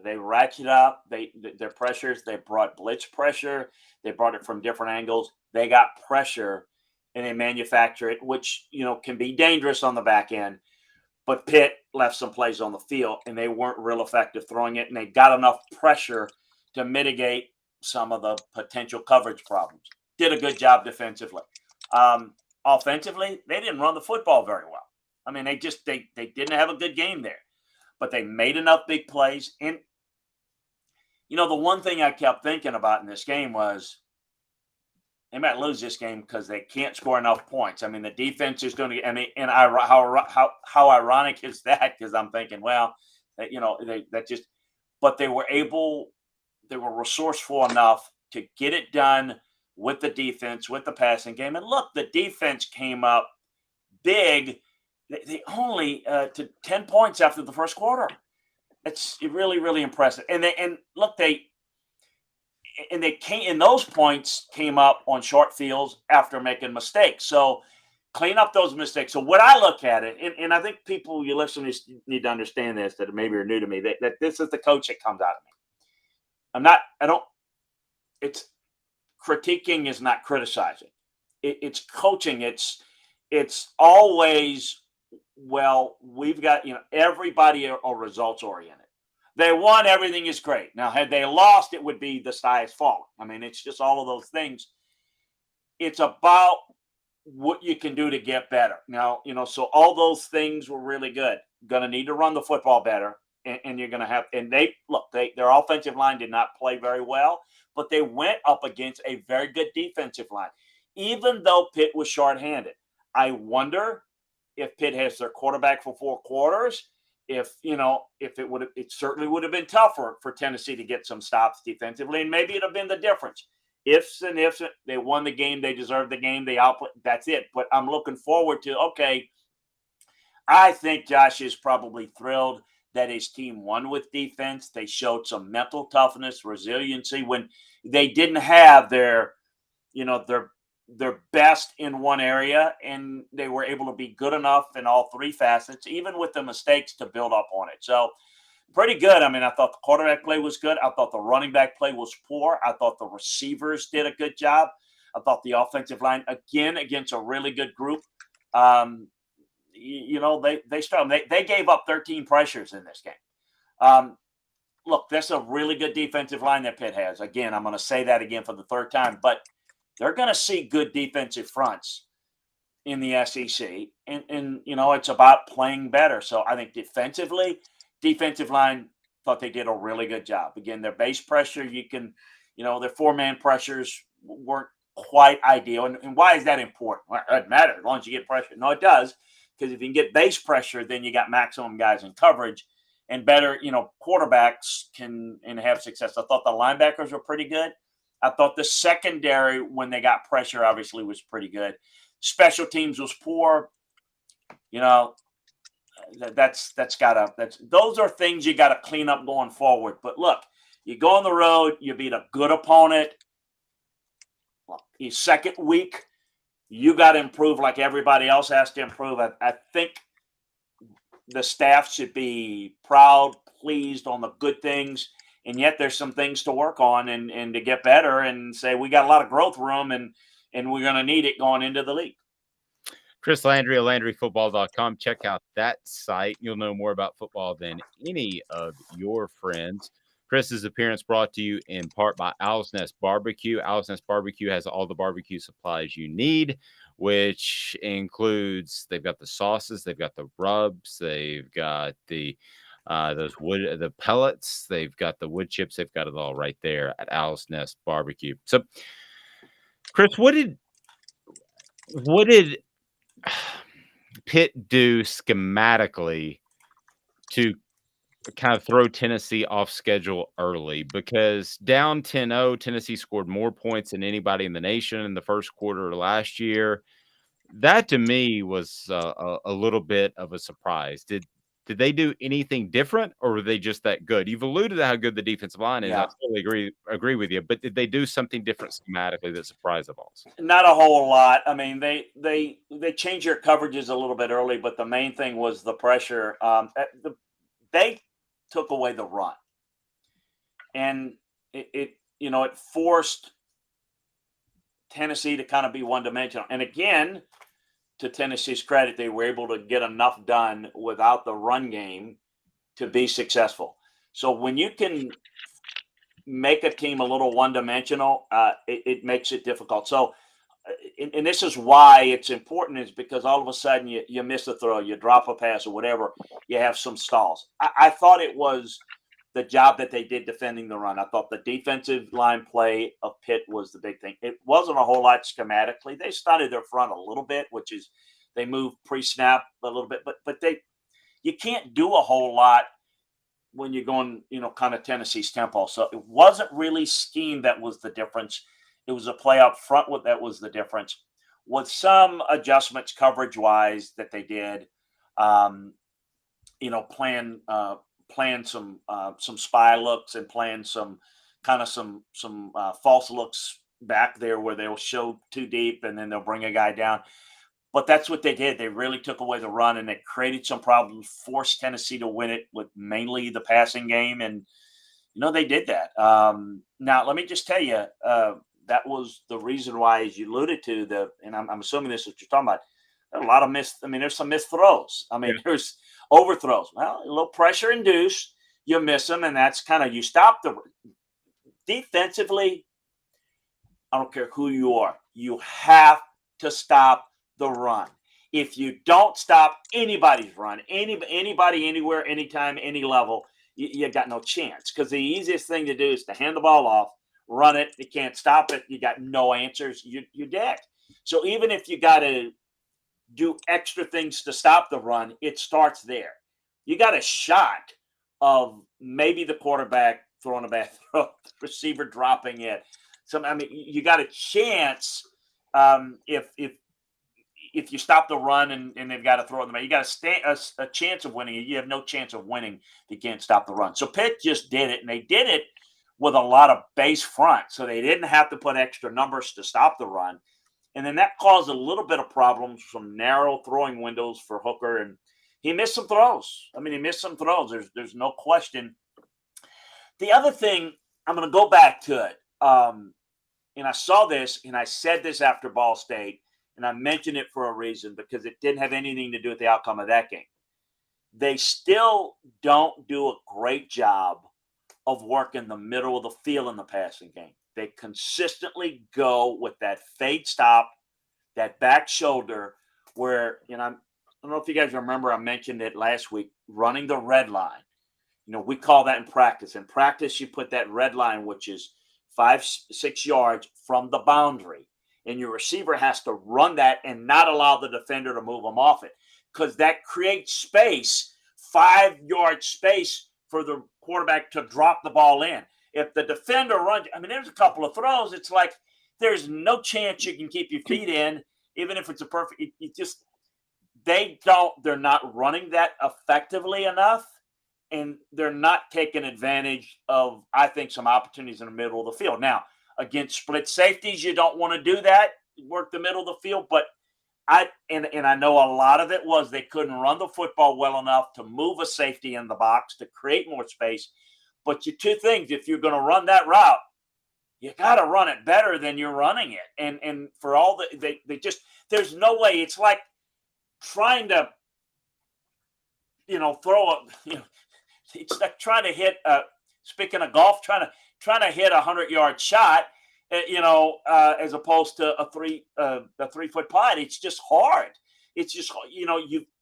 They ratcheted up their pressures. They brought blitz pressure. They brought it from different angles. They got pressure, and they manufacture it, which can be dangerous on the back end. But Pitt, left some plays on the field, and they weren't real effective throwing it, and they got enough pressure to mitigate some of the potential coverage problems. Did a good job defensively. Offensively, they didn't run the football very well. I mean, they didn't have a good game there, but they made enough big plays. And, the one thing I kept thinking about in this game was they might lose this game because they can't score enough points. I mean, the defense is going to, how ironic is that? Because I'm thinking, well, but they were resourceful enough to get it done with the defense, with the passing game. And look, the defense came up big. They only to 10 points after the first quarter. It's really, really impressive. And those points came up on short fields after making mistakes. So clean up those mistakes. So when I look at it, and I think you listeners need to understand this, that maybe are new to me, that this is the coach that comes out of me. It's critiquing is not criticizing. It's coaching. It's always, well, we've got, everybody are results oriented. They won, everything is great. Now, had they lost, it would be the sky is falling. I mean, it's just all of those things. It's about what you can do to get better. Now, so all those things were really good. Going to need to run the football better. And you're going to have, and their offensive line did not play very well, but they went up against a very good defensive line, even though Pitt was shorthanded. I wonder if Pitt has their quarterback for 4 quarters, it certainly would have been tougher for Tennessee to get some stops defensively, and maybe it'd have been the difference. Ifs, they won the game, they deserved the game, they outplayed, that's it. But I'm looking forward to, I think Josh is probably thrilled that his team won with defense. They showed some mental toughness, resiliency when they didn't have their best in one area, and they were able to be good enough in all 3 facets, even with the mistakes, to build up on it. So pretty good. I mean, I thought the quarterback play was good. I thought the running back play was poor. I thought the receivers did a good job. I thought the offensive line, again, against a really good group, they struggled. They gave up 13 pressures in this game. Look, that's a really good defensive line that Pitt has. Again, I'm going to say that again for the 3rd time, but they're going to see good defensive fronts in the SEC, and it's about playing better. So I think defensive line thought they did a really good job. Again, their base pressure, their 4-man pressures weren't quite ideal. And why is that important? Well, it doesn't matter as long as you get pressure. No, it does, because if you can get base pressure, then you got maximum guys in coverage, and better, quarterbacks can have success. I thought the linebackers were pretty good. I thought the secondary, when they got pressure, obviously was pretty good. Special teams was poor. Those are things you got to clean up going forward. But look, you go on the road, you beat a good opponent. Your second week, you got to improve like everybody else has to improve. I think the staff should be proud, pleased on the good things. And yet there's some things to work on and to get better, and say we got a lot of growth room, and we're going to need it going into the league. Chris Landry of LandryFootball.com. Check out that site. You'll know more about football than any of your friends. Chris's appearance brought to you in part by Owl's Nest Barbecue. Owl's Nest Barbecue has all the barbecue supplies you need, which includes, they've got the sauces, they've got the rubs, they've got the pellets, they've got the wood chips, they've got it all right there at Owl's Nest Barbecue. So, Chris, what did Pitt do schematically to kind of throw Tennessee off schedule early? Because down 10-0, Tennessee scored more points than anybody in the nation in the first quarter of last year. That to me was a little bit of a surprise. Did they do anything different, or were they just that good? You've alluded to how good the defensive line is. Yeah. I totally agree with you. But did they do something different schematically that surprised the Vols? Not a whole lot. I mean, they changed their coverages a little bit early, but the main thing was the pressure. They took away the run, and it forced Tennessee to kind of be one-dimensional. And again, to Tennessee's credit, they were able to get enough done without the run game to be successful. So when you can make a team a little one-dimensional, it makes it difficult. So, and this is why it's important, is because all of a sudden you miss a throw, you drop a pass or whatever, you have some stalls. I thought it was the job that they did defending the run. I thought the defensive line play of Pitt was the big thing. It wasn't a whole lot schematically. They studied their front a little bit, which is they moved pre-snap a little bit, but you can't do a whole lot when you're going, kind of Tennessee's tempo. So it wasn't really scheme that was the difference. It was a play up front that was the difference, with some adjustments coverage-wise that they did. Playing some spy looks and playing some false looks back there where they'll show too deep and then they'll bring a guy down. But that's what they did. They really took away the run, and they created some problems, forced Tennessee to win it with mainly the passing game. And, they did that. Now, let me just tell you, that was the reason why, as you alluded to, and I'm assuming this is what you're talking about, there are a lot of there's some missed throws. There's overthrows. Well, a little pressure induced, you miss them, and that's kind of, you stop the defensively. I don't care who you are. You have to stop the run. If you don't stop anybody's run, anybody, anywhere, anytime, any level, you got no chance. Because the easiest thing to do is to hand the ball off, run it. You can't stop it. You got no answers. You're dead. So even if you got to do extra things to stop the run, it starts there. You got a shot of maybe the quarterback throwing a bad throw, the receiver dropping it. You got a chance if you stop the run and they've got to throw them, you got a chance of winning. You have no chance of winning if you can't stop the run. So Pitt just did it, and they did it with a lot of base front, so they didn't have to put extra numbers to stop the run. And then that caused a little bit of problems, some narrow throwing windows for Hooker, and he missed some throws. There's no question. The other thing, I'm going to go back to it, and I saw this, and I said this after Ball State, and I mentioned it for a reason, because it didn't have anything to do with the outcome of that game. They still don't do a great job of working the middle of the field in the passing game. They consistently go with that fade stop, that back shoulder, where, I don't know if you guys remember, I mentioned it last week, running the red line. We call that in practice. In practice, you put that red line, which is 5-6 yards from the boundary, and your receiver has to run that and not allow the defender to move them off it, because that creates space, 5-yard space for the quarterback to drop the ball in. If the defender runs, there's a couple of throws, it's like there's no chance you can keep your feet in, even if it's a perfect. They're not running that effectively enough, and they're not taking advantage of, I think, some opportunities in the middle of the field. Now, against split safeties, you don't want to do that, work the middle of the field, but I know a lot of it was they couldn't run the football well enough to move a safety in the box to create more space. But two things, if you're going to run that route, you got to run it better than you're running it. And for all they just, there's no way. It's like trying to, it's like trying to hit, speaking of golf, trying to hit a 100-yard shot, as opposed to a 3-foot putt. It's just hard. It's just,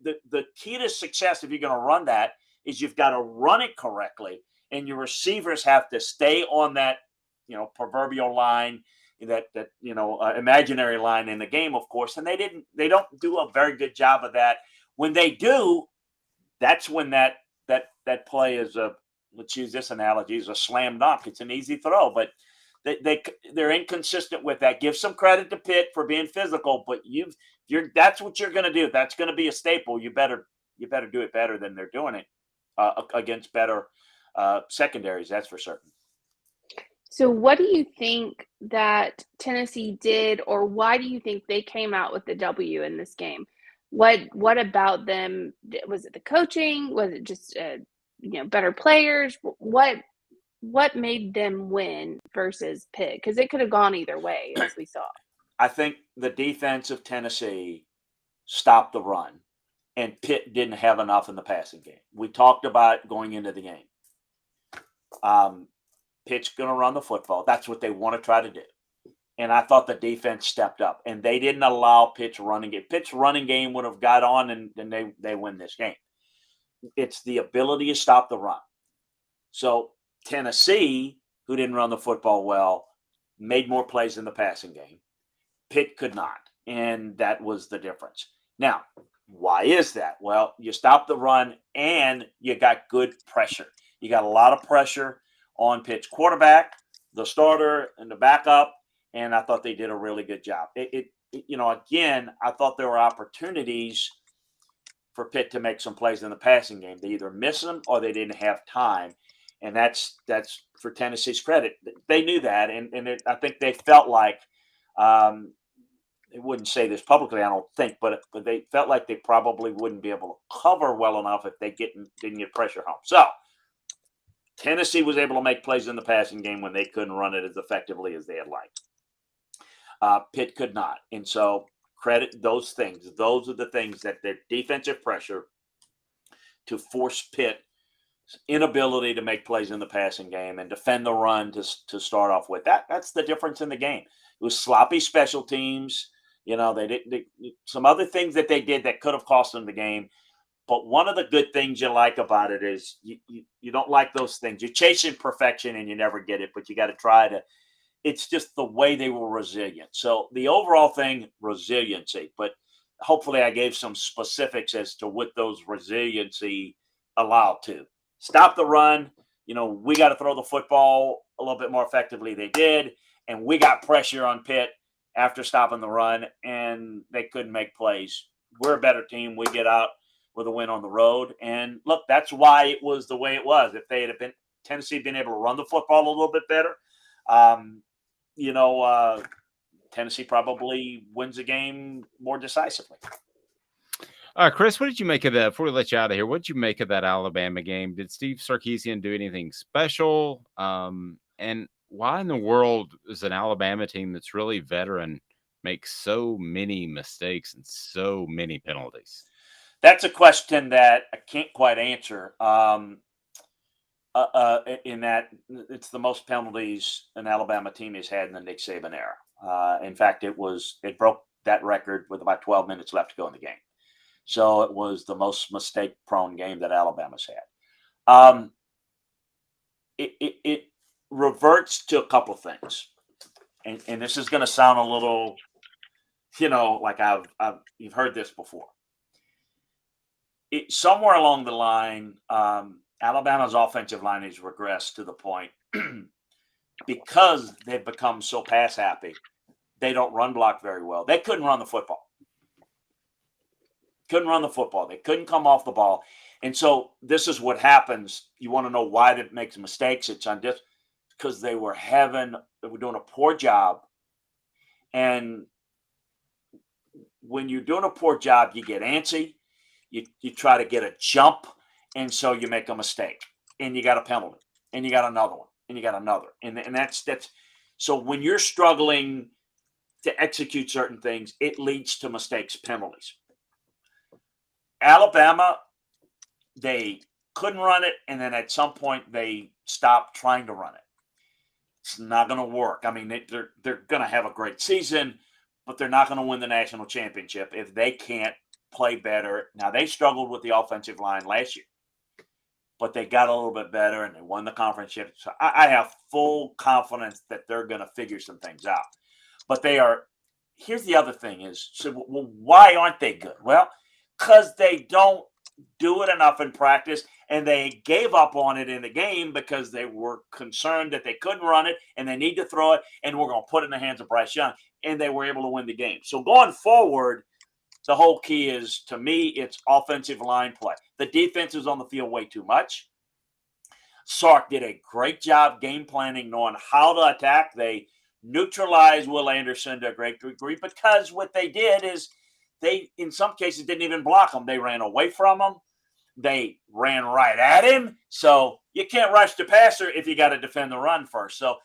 the key to success, if you're going to run that, is you've got to run it correctly. And your receivers have to stay on that, proverbial line, that imaginary line in the game, of course. And they don't do a very good job of that. When they do, that's when that play is let's use this analogy, is a slam dunk. It's an easy throw, but they're inconsistent with that. Give some credit to Pitt for being physical, but that's what you're going to do. That's going to be a staple. You better do it better than they're doing it against better secondaries. That's for certain. So what do you think that Tennessee did, or why do you think they came out with the W in this game? What about them? Was it the coaching? Was it just better players? What made them win versus Pitt? Because it could have gone either way, as we saw. I think the defense of Tennessee stop the run, and Pitt didn't have enough in the passing game. We talked about going into the game. Pitt's going to run the football. That's what they want to try to do. And I thought the defense stepped up, and they didn't allow Pitt's running game. Pitt's running game would have got on, and they win this game. It's the ability to stop the run. So Tennessee, who didn't run the football well, made more plays in the passing game. Pitt could not, and that was the difference. Now, why is that? Well, you stop the run, and you got good pressure. You got a lot of pressure on Pitt's quarterback, the starter, and the backup, and I thought they did a really good job. Again, I thought there were opportunities for Pitt to make some plays in the passing game. They either missed them or they didn't have time, and that's for Tennessee's credit. They knew that, and I think they felt like they wouldn't say this publicly, I don't think, but they felt like they probably wouldn't be able to cover well enough if they didn't get pressure home. So Tennessee was able to make plays in the passing game when they couldn't run it as effectively as they had liked. Pitt could not. And so credit those things. Those are the things that their defensive pressure to force Pitt's inability to make plays in the passing game and defend the run to start off with. That's the difference in the game. It was sloppy special teams. They some other things that they did that could have cost them the game. But one of the good things you like about it is you don't like those things. You're chasing perfection and you never get it, but you got to try to. It's just the way they were resilient. So the overall thing, resiliency. But hopefully I gave some specifics as to what those resiliency allowed to. Stop the run. We got to throw the football a little bit more effectively. They did. And we got pressure on Pitt after stopping the run, and they couldn't make plays. We're a better team. We get out with a win on the road. And look, that's why it was the way it was. If they had been Tennessee been able to run the football a little bit better, Tennessee probably wins the game more decisively. Chris, what did you make of that? Before we let you out of here, what did you make of that Alabama game? Did Steve Sarkisian do anything special? And why in the world is an Alabama team that's really veteran make so many mistakes and so many penalties? That's a question that I can't quite answer. In that it's the most penalties an Alabama team has had in the Nick Saban era. In fact, it broke that record with about 12 minutes left to go in the game. So it was the most mistake-prone game that Alabama's had. It reverts to a couple of things, and this is going to sound a little, like you've heard this before. Somewhere along the line, Alabama's offensive line has regressed to the point because they've become so pass happy. They don't run block very well. They couldn't run the football. They couldn't come off the ball. And so this is what happens. You want to know why that makes mistakes. It's on this because they were doing a poor job. And when you're doing a poor job, you get antsy. You try to get a jump. And so you make a mistake. And you got a penalty. And you got another one. And you got another. And that's so when you're struggling to execute certain things, it leads to mistakes, penalties. Alabama, they couldn't run it, and then at some point they stopped trying to run it. It's not going to work. I mean, they're going to have a great season, but they're not going to win the national championship if they can't play better. Now, they struggled with the offensive line last year, but they got a little bit better, and they won the conference championship. So I have full confidence that they're going to figure some things out. But here's the other thing is, so, well, why aren't they good? Well, because they don't do it enough in practice, and they gave up on it in the game because they were concerned that they couldn't run it and they need to throw it, and we're going to put it in the hands of Bryce Young, and they were able to win the game. So going forward, the whole key is, to me, it's offensive line play. The defense is on the field way too much. Sark did a great job game planning, knowing how to attack. They neutralized Will Anderson to a great degree because what they did is they, in some cases, didn't even block him. They ran away from him. They ran right at him. So you can't rush the passer if you got to defend the run first. So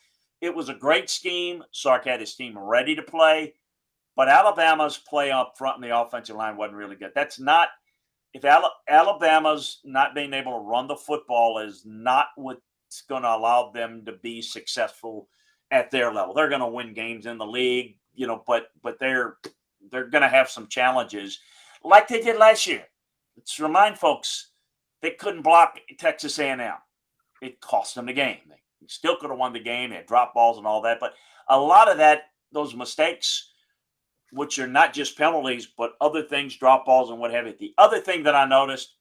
it was a great scheme. Sark had his team ready to play, But Alabama's play up front in the offensive line wasn't really good. That's not – if Alabama's not being able to run the football is not what's going to allow them to be successful at their level. They're going to win games in the league, but they're going to have some challenges like they did last year. Let's remind folks, they couldn't block Texas A&M. It cost them the game. They still could have won the game. They had drop balls and all that. But a lot of those mistakes, which are not just penalties, but other things, drop balls and what have you. The other thing that I noticed,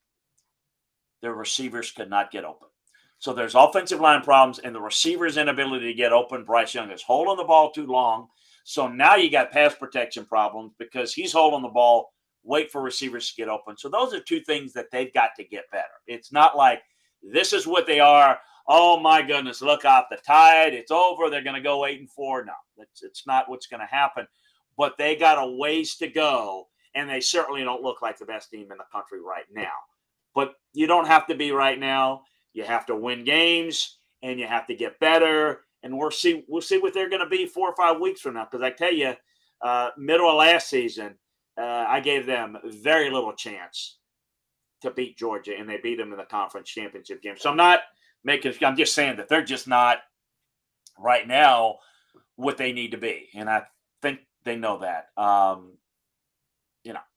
their receivers could not get open. So there's offensive line problems and the receiver's inability to get open. Bryce Young is holding the ball too long. So now you got pass protection problems because he's holding the ball, wait for receivers to get open. So those are two things that they've got to get better. It's not like this is what they are. Oh, my goodness, look out the tide. It's over. They're going to go 8-4. No, it's not what's going to happen. But they got a ways to go, and they certainly don't look like the best team in the country right now. But you don't have to be right now. You have to win games, and you have to get better. And we'll see what they're going to be 4 or 5 weeks from now. Because I tell you, middle of last season, I gave them very little chance to beat Georgia, and they beat them in the conference championship game. So I'm just saying that they're just not right now what they need to be. And I think they know that.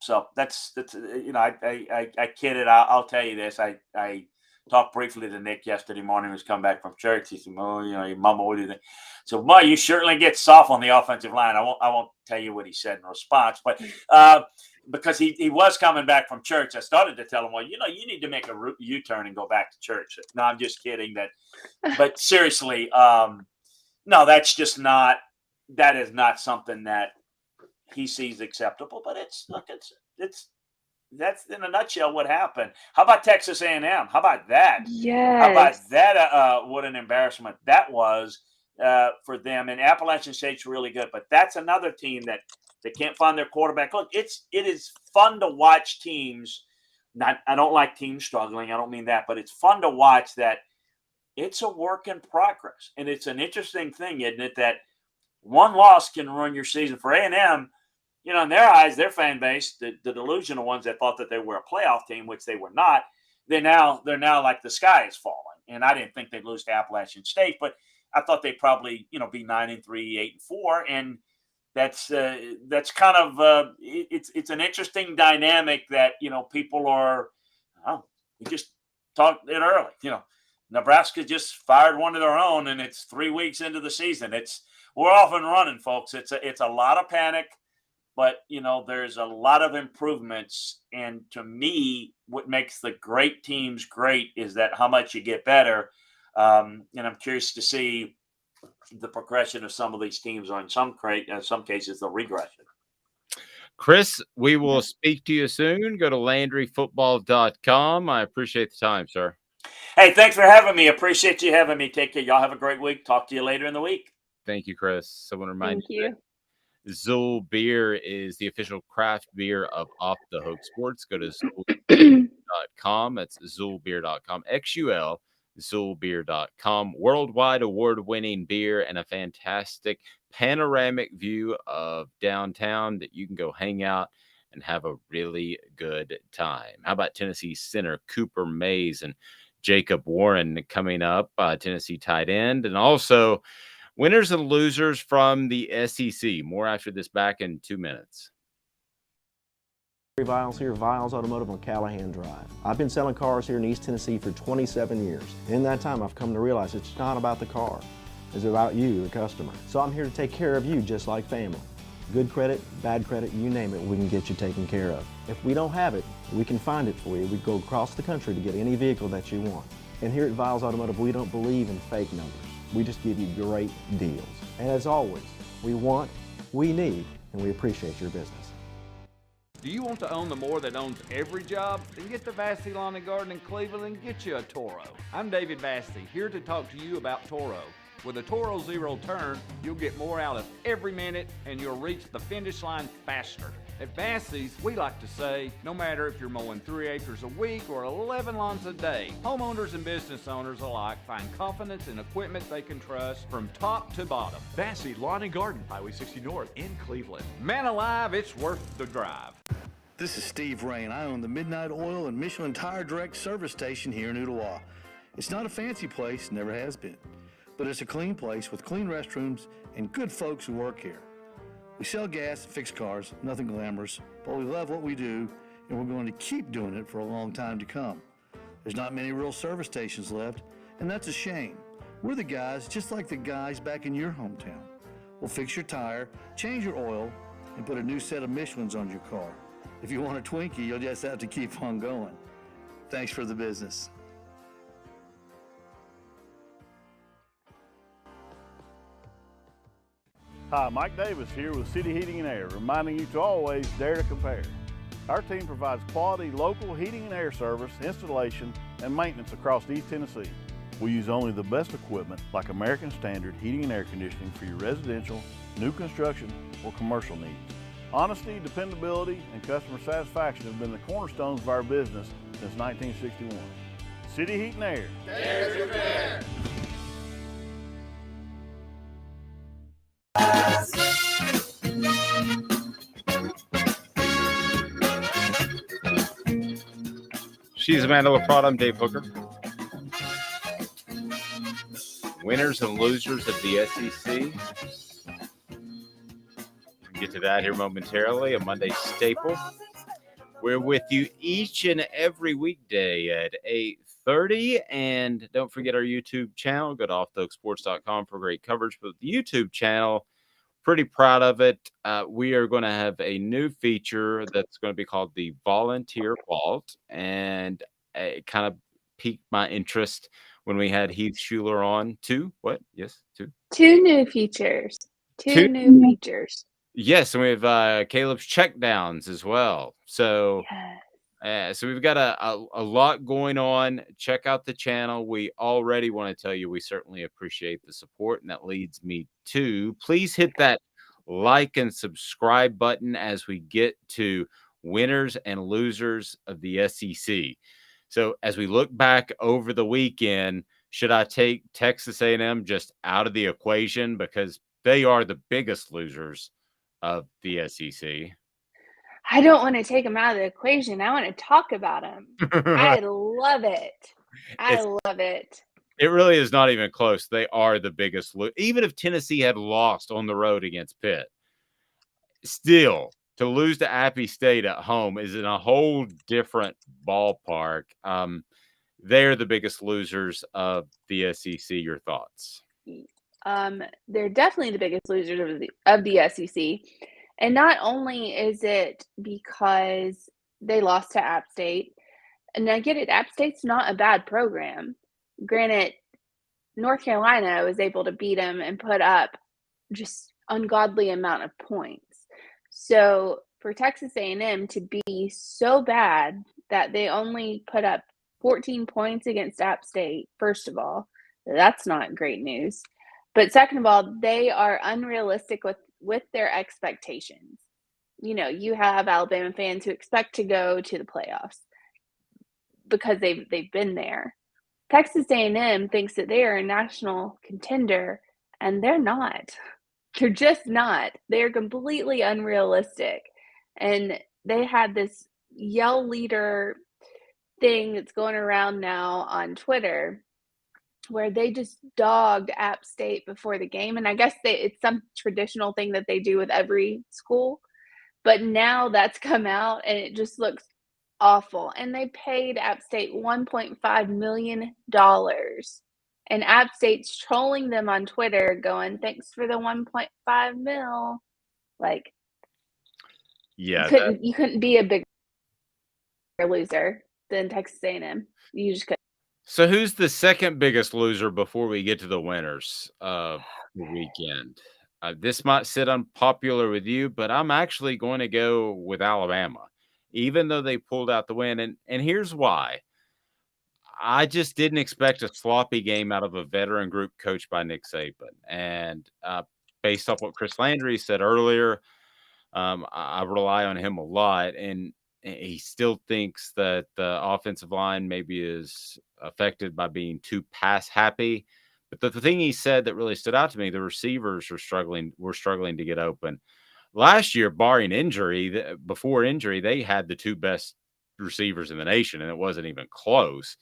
So that's I kidded. I'll tell you this. I talked briefly to Nick yesterday morning. He was coming back from church. He said, Mama, what do you think? So, boy, you certainly get soft on the offensive line. I won't tell you what he said in response, but because he was coming back from church, I started to tell him, well, you need to make a U-turn and go back to church. No, I'm just kidding. But seriously, no, that is not something that he sees acceptable. But that's in a nutshell what happened. How about Texas A&M? How about that? Yes. How about that? What an embarrassment that was for them. And Appalachian State's really good, but that's another team that they can't find their quarterback. Look, it is fun to watch teams. I don't like teams struggling. I don't mean that, but it's fun to watch that. It's a work in progress, and it's an interesting thing, isn't it? That one loss can ruin your season. For A&M, in their eyes, their fan base, the delusional ones that thought that they were a playoff team, which they were not, they're now like the sky is falling. And I didn't think they'd lose to Appalachian State, but I thought they'd probably, be 9-3, 8-4, and that's kind of it's an interesting dynamic that people are. We just talked it early. Nebraska just fired one of their own, and it's 3 weeks into the season. We're off and running, folks. It's a lot of panic. But, there's a lot of improvements. And to me, what makes the great teams great is that how much you get better. And I'm curious to see the progression of some of these teams, or in some cases, the regression. Chris, we will speak to you soon. Go to LandryFootball.com. I appreciate the time, sir. Hey, thanks for having me. Appreciate you having me. Take care. Y'all have a great week. Talk to you later in the week. Thank you, Chris. So I want to remind you. That Zool Beer is the official craft beer of Off the Hook Sports. Go to Zoolbeer.com. That's Zoolbeer.com. XUL, Zoolbeer.com. Worldwide award-winning beer and a fantastic panoramic view of downtown that you can go hang out and have a really good time. How about Tennessee center Cooper Mays and Jacob Warren coming up, Tennessee tight end, and also winners and losers from the SEC. More after this, back in 2 minutes. Viles here, Viles Automotive on Callahan Drive. I've been selling cars here in East Tennessee for 27 years. In that time, I've come to realize it's not about the car. It's about you, the customer. So I'm here to take care of you just like family. Good credit, bad credit, you name it, we can get you taken care of. If we don't have it, we can find it for you. We go across the country to get any vehicle that you want. And here at Viles Automotive, we don't believe in fake numbers. We just give you great deals. And as always, we want, we need, and we appreciate your business. Do you want to own the more that owns every job? Then get to Vassey Lawn and Garden in Cleveland and get you a Toro. I'm David Vassey, here to talk to you about Toro. With a Toro Zero Turn, you'll get more out of every minute and you'll reach the finish line faster. At Bassey's, we like to say, no matter if you're mowing 3 acres a week or 11 lawns a day, homeowners and business owners alike find confidence in equipment they can trust from top to bottom. Bassey Lawn and Garden, Highway 60 North in Cleveland. Man alive, it's worth the drive. This is Steve Rain. I own the Midnight Oil and Michelin Tire Direct service station here in Ooltewah. It's not a fancy place, never has been, but it's a clean place with clean restrooms and good folks who work here. We sell gas and fix cars, nothing glamorous, but we love what we do, and we're going to keep doing it for a long time to come. There's not many real service stations left, and that's a shame. We're the guys just like the guys back in your hometown. We'll fix your tire, change your oil, and put a new set of Michelins on your car. If you want a Twinkie, you'll just have to keep on going. Thanks for the business. Hi, Mike Davis here with City Heating and Air, reminding you to always dare to compare. Our team provides quality local heating and air service, installation, and maintenance across East Tennessee. We use only the best equipment like American Standard heating and air conditioning for your residential, new construction, or commercial needs. Honesty, dependability, and customer satisfaction have been the cornerstones of our business since 1961. City Heat and Air. Dare to compare. She's Amanda LaFratta. I'm Dave Hooker. Winners and losers of the SEC. We'll get to that here momentarily, a Monday staple. We're with you each and every weekday at 8:30. And don't forget our YouTube channel. Go to offthehooksports.com for great coverage. But the YouTube channel, pretty proud of it. We are going to have a new feature that's going to be called the Volunteer Vault. And it kind of piqued my interest when we had Heath Schuler on. Two new features. Two new features. Yes, and we have Caleb's checkdowns as well. So, so we've got a lot going on. Check out the channel. We already want to tell you we certainly appreciate the support, and that leads me to please hit that like and subscribe button as we get to winners and losers of the SEC. So as we look back over the weekend, should I take Texas A&M just out of the equation because they are the biggest losers of the SEC? I don't want to take them out of the equation. I want to talk about them. I love it. I love it. It really is not even close. They are the biggest. Even if Tennessee had lost on the road against Pitt, still to lose to Appy State at home is in a whole different ballpark. They're the biggest losers of the SEC. Your thoughts? They're definitely the biggest losers of the SEC. And not only is it because they lost to App State, and I get it, App State's not a bad program. Granted, North Carolina was able to beat them and put up just ungodly amount of points. So for Texas A&M to be so bad that they only put up 14 points against App State, first of all, that's not great news. But second of all, they are unrealistic with their expectations. You know, you have Alabama fans who expect to go to the playoffs because they've been there. Texas A&M thinks that they are a national contender, and they're not. They're just not. They're completely unrealistic. And they had this yell leader thing that's going around now on Twitter where they just dogged App State before the game. And I guess it's some traditional thing that they do with every school. But now that's come out, and it just looks awful. And they paid App State $1.5 million. And App State's trolling them on Twitter going, thanks for the 1.5 mil. Like, yeah, you couldn't be a bigger loser than Texas A&M. You just couldn't. So who's the second biggest loser before we get to the winners of the weekend? This might sit unpopular with you, but I'm actually going to go with Alabama, even though they pulled out the win. And here's why. I just didn't expect a sloppy game out of a veteran group coached by Nick Saban. And based off what Chris Landry said earlier, I rely on him a lot, and he still thinks that the offensive line maybe is affected by being too pass happy. But the thing he said that really stood out to me, the receivers are struggling. We're struggling to get open. Last year, barring injury, before injury, they had the two best receivers in the nation, and it wasn't even close.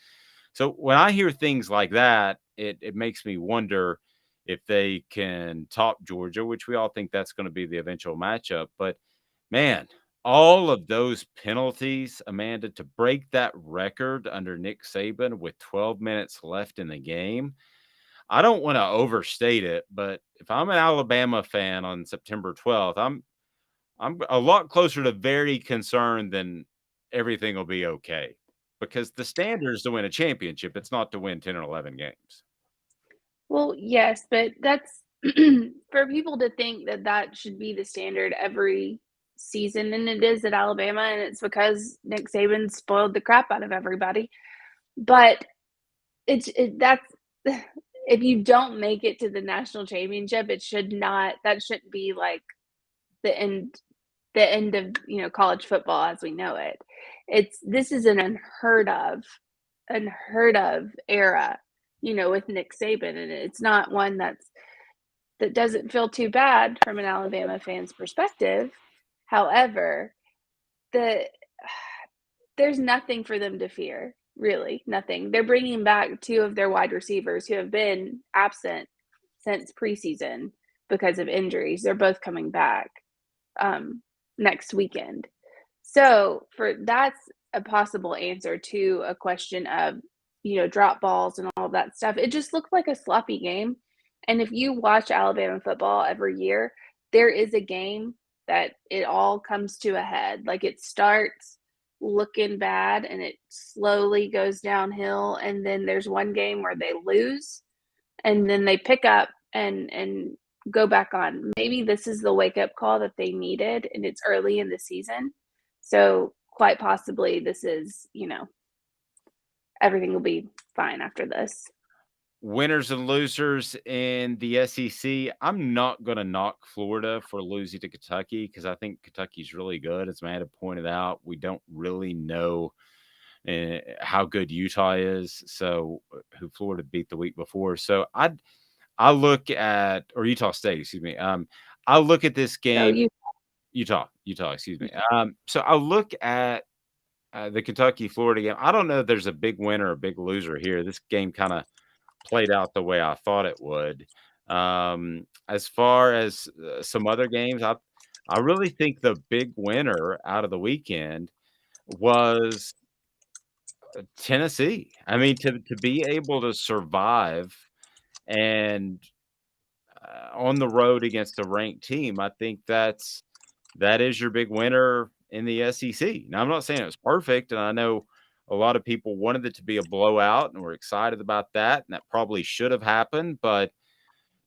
So when I hear things like that, it makes me wonder if they can top Georgia, which we all think that's going to be the eventual matchup. But man, all of those penalties, Amanda, to break that record under Nick Saban with 12 minutes left in the game. I don't want to overstate it, but if I'm an Alabama fan on September 12th, I'm a lot closer to very concerned than everything will be okay, because the standard is to win a championship. It's not to win 10 or 11 games. Well, yes, but that's for people to think that that should be the standard every season, and it is at Alabama, and it's because Nick Saban spoiled the crap out of everybody. But that's if you don't make it to the national championship, that shouldn't be like the end of, college football as we know it. This is an unheard of era, with Nick Saban, and it's not one that doesn't feel too bad from an Alabama fan's perspective. However, there's nothing for them to fear, really, nothing. They're bringing back two of their wide receivers who have been absent since preseason because of injuries. They're both coming back next weekend. So that's a possible answer to a question of, drop balls and all that stuff. It just looked like a sloppy game. And if you watch Alabama football every year, there is a game that it all comes to a head. Like it starts looking bad and it slowly goes downhill. And then there's one game where they lose and then they pick up and go back on. Maybe this is the wake-up call that they needed, and it's early in the season. So quite possibly this is, everything will be fine after this. Winners and losers in the SEC. I'm not going to knock Florida for losing to Kentucky because I think Kentucky's really good. As Amanda pointed out, we don't really know how good Utah is. So who Florida beat the week before. So I look at, or Utah State, excuse me. I look at this game. Utah, excuse me. So I look at the Kentucky-Florida game. I don't know if there's a big winner or a big loser here. This game kind of played out the way I thought it would. As far as some other games, I really think the big winner out of the weekend was Tennessee. I mean, to be able to survive and on the road against a ranked team, I think that is your big winner in the SEC. Now, I'm not saying it was perfect, and I know a lot of people wanted it to be a blowout, and were excited about that, and that probably should have happened, but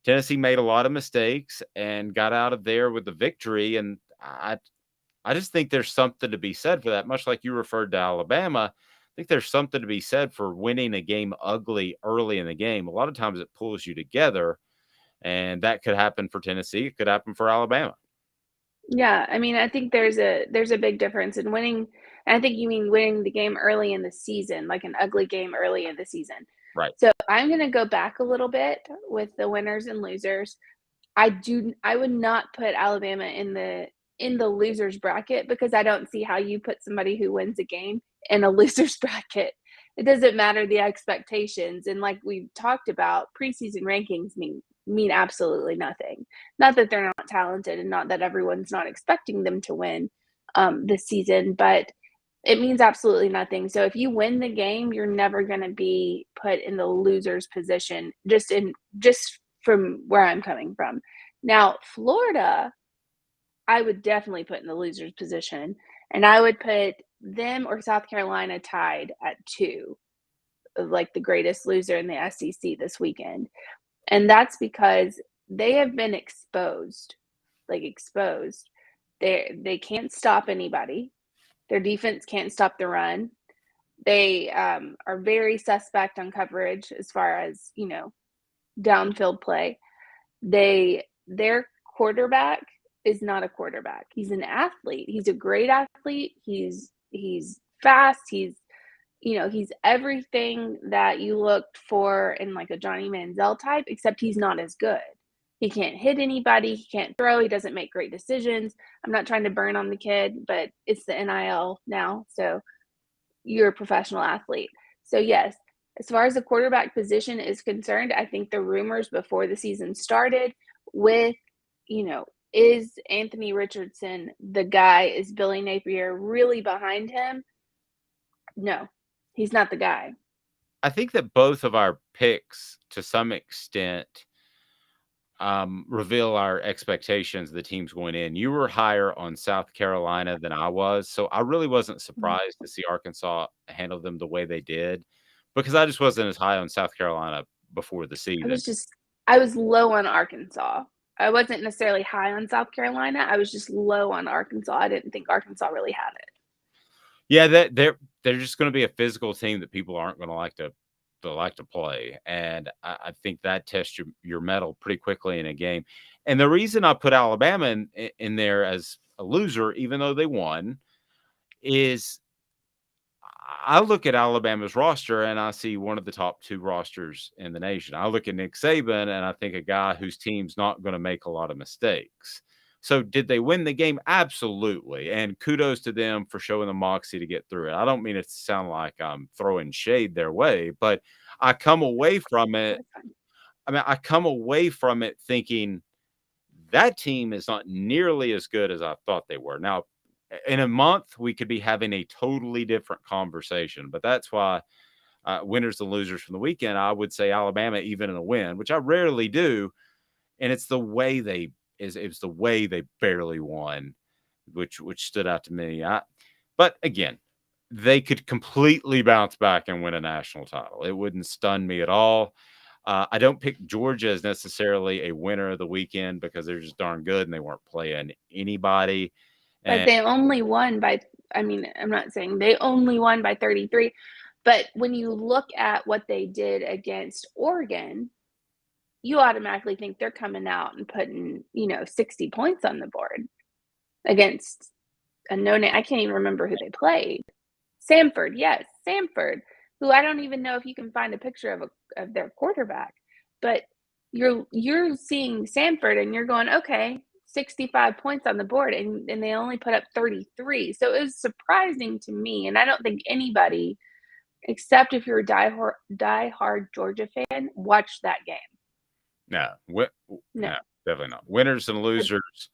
Tennessee made a lot of mistakes and got out of there with the victory, and I just think there's something to be said for that. Much like you referred to Alabama, I think there's something to be said for winning a game ugly early in the game. A lot of times it pulls you together, and that could happen for Tennessee. It could happen for Alabama. Yeah, I mean, I think there's a big difference in winning. And I think you mean winning the game early in the season, like an ugly game early in the season. Right. So I'm going to go back a little bit with the winners and losers. I would not put Alabama in the losers bracket because I don't see how you put somebody who wins a game in a losers bracket. It doesn't matter the expectations. And like we've talked about, preseason rankings mean absolutely nothing. Not that they're not talented and not that everyone's not expecting them to win this season, but it means absolutely nothing. So if you win the game, you're never going to be put in the loser's position, just from where I'm coming from. Now, Florida, I would definitely put in the loser's position, and I would put them or South Carolina tied at 2, like the greatest loser in the SEC this weekend. And that's because they have been exposed. They can't stop anybody. Their defense can't stop the run. They are very suspect on coverage as far as, downfield play. Their quarterback is not a quarterback. He's an athlete. He's a great athlete. He's fast. He's everything that you looked for in like a Johnny Manziel type, except he's not as good. He can't hit anybody. He can't throw. He doesn't make great decisions. I'm not trying to burn on the kid, but it's the NIL now. So you're a professional athlete. So yes, as far as the quarterback position is concerned, I think the rumors before the season started with, is Anthony Richardson the guy? Is Billy Napier really behind him? No, he's not the guy. I think that both of our picks, to some extent, reveal our expectations of the teams going in. You were higher on South Carolina than I was, so I really wasn't surprised to see Arkansas handle them the way they did, because I just wasn't as high on South Carolina before the season. I was low on Arkansas. I wasn't necessarily high on South Carolina. I was just low on Arkansas. I didn't think Arkansas really had it. Yeah, they're just going to be a physical team that people aren't going to like to play, and I think that tests your mettle pretty quickly in a game. And the reason I put Alabama in there as a loser, even though they won, is I look at Alabama's roster and I see one of the top 2 rosters in the nation. I look at Nick Saban and I think a guy whose team's not going to make a lot of mistakes. So did they win the game? Absolutely. And kudos to them for showing the moxie to get through it. I don't mean it to sound like I'm throwing shade their way, but I come away from it. I come away from it thinking that team is not nearly as good as I thought they were. Now, in a month, we could be having a totally different conversation, but that's why winners and losers from the weekend, I would say Alabama, even in a win, which I rarely do. And it's the way it was the way they barely won, which stood out to me. But again, they could completely bounce back and win a national title. It wouldn't stun me at all. I don't pick Georgia as necessarily a winner of the weekend because they're just darn good and they weren't playing anybody. But they only won by, I'm not saying they only won by 33, but when you look at what they did against Oregon, you automatically think they're coming out and putting, 60 points on the board against a no-name. I can't even remember who they played. Samford, yes, Samford, who I don't even know if you can find a picture of their quarterback. But you're seeing Samford and you're going, okay, 65 points on the board, and they only put up 33. So it was surprising to me, and I don't think anybody, except if you're a diehard Georgia fan, watched that game. No, definitely not. Winners and losers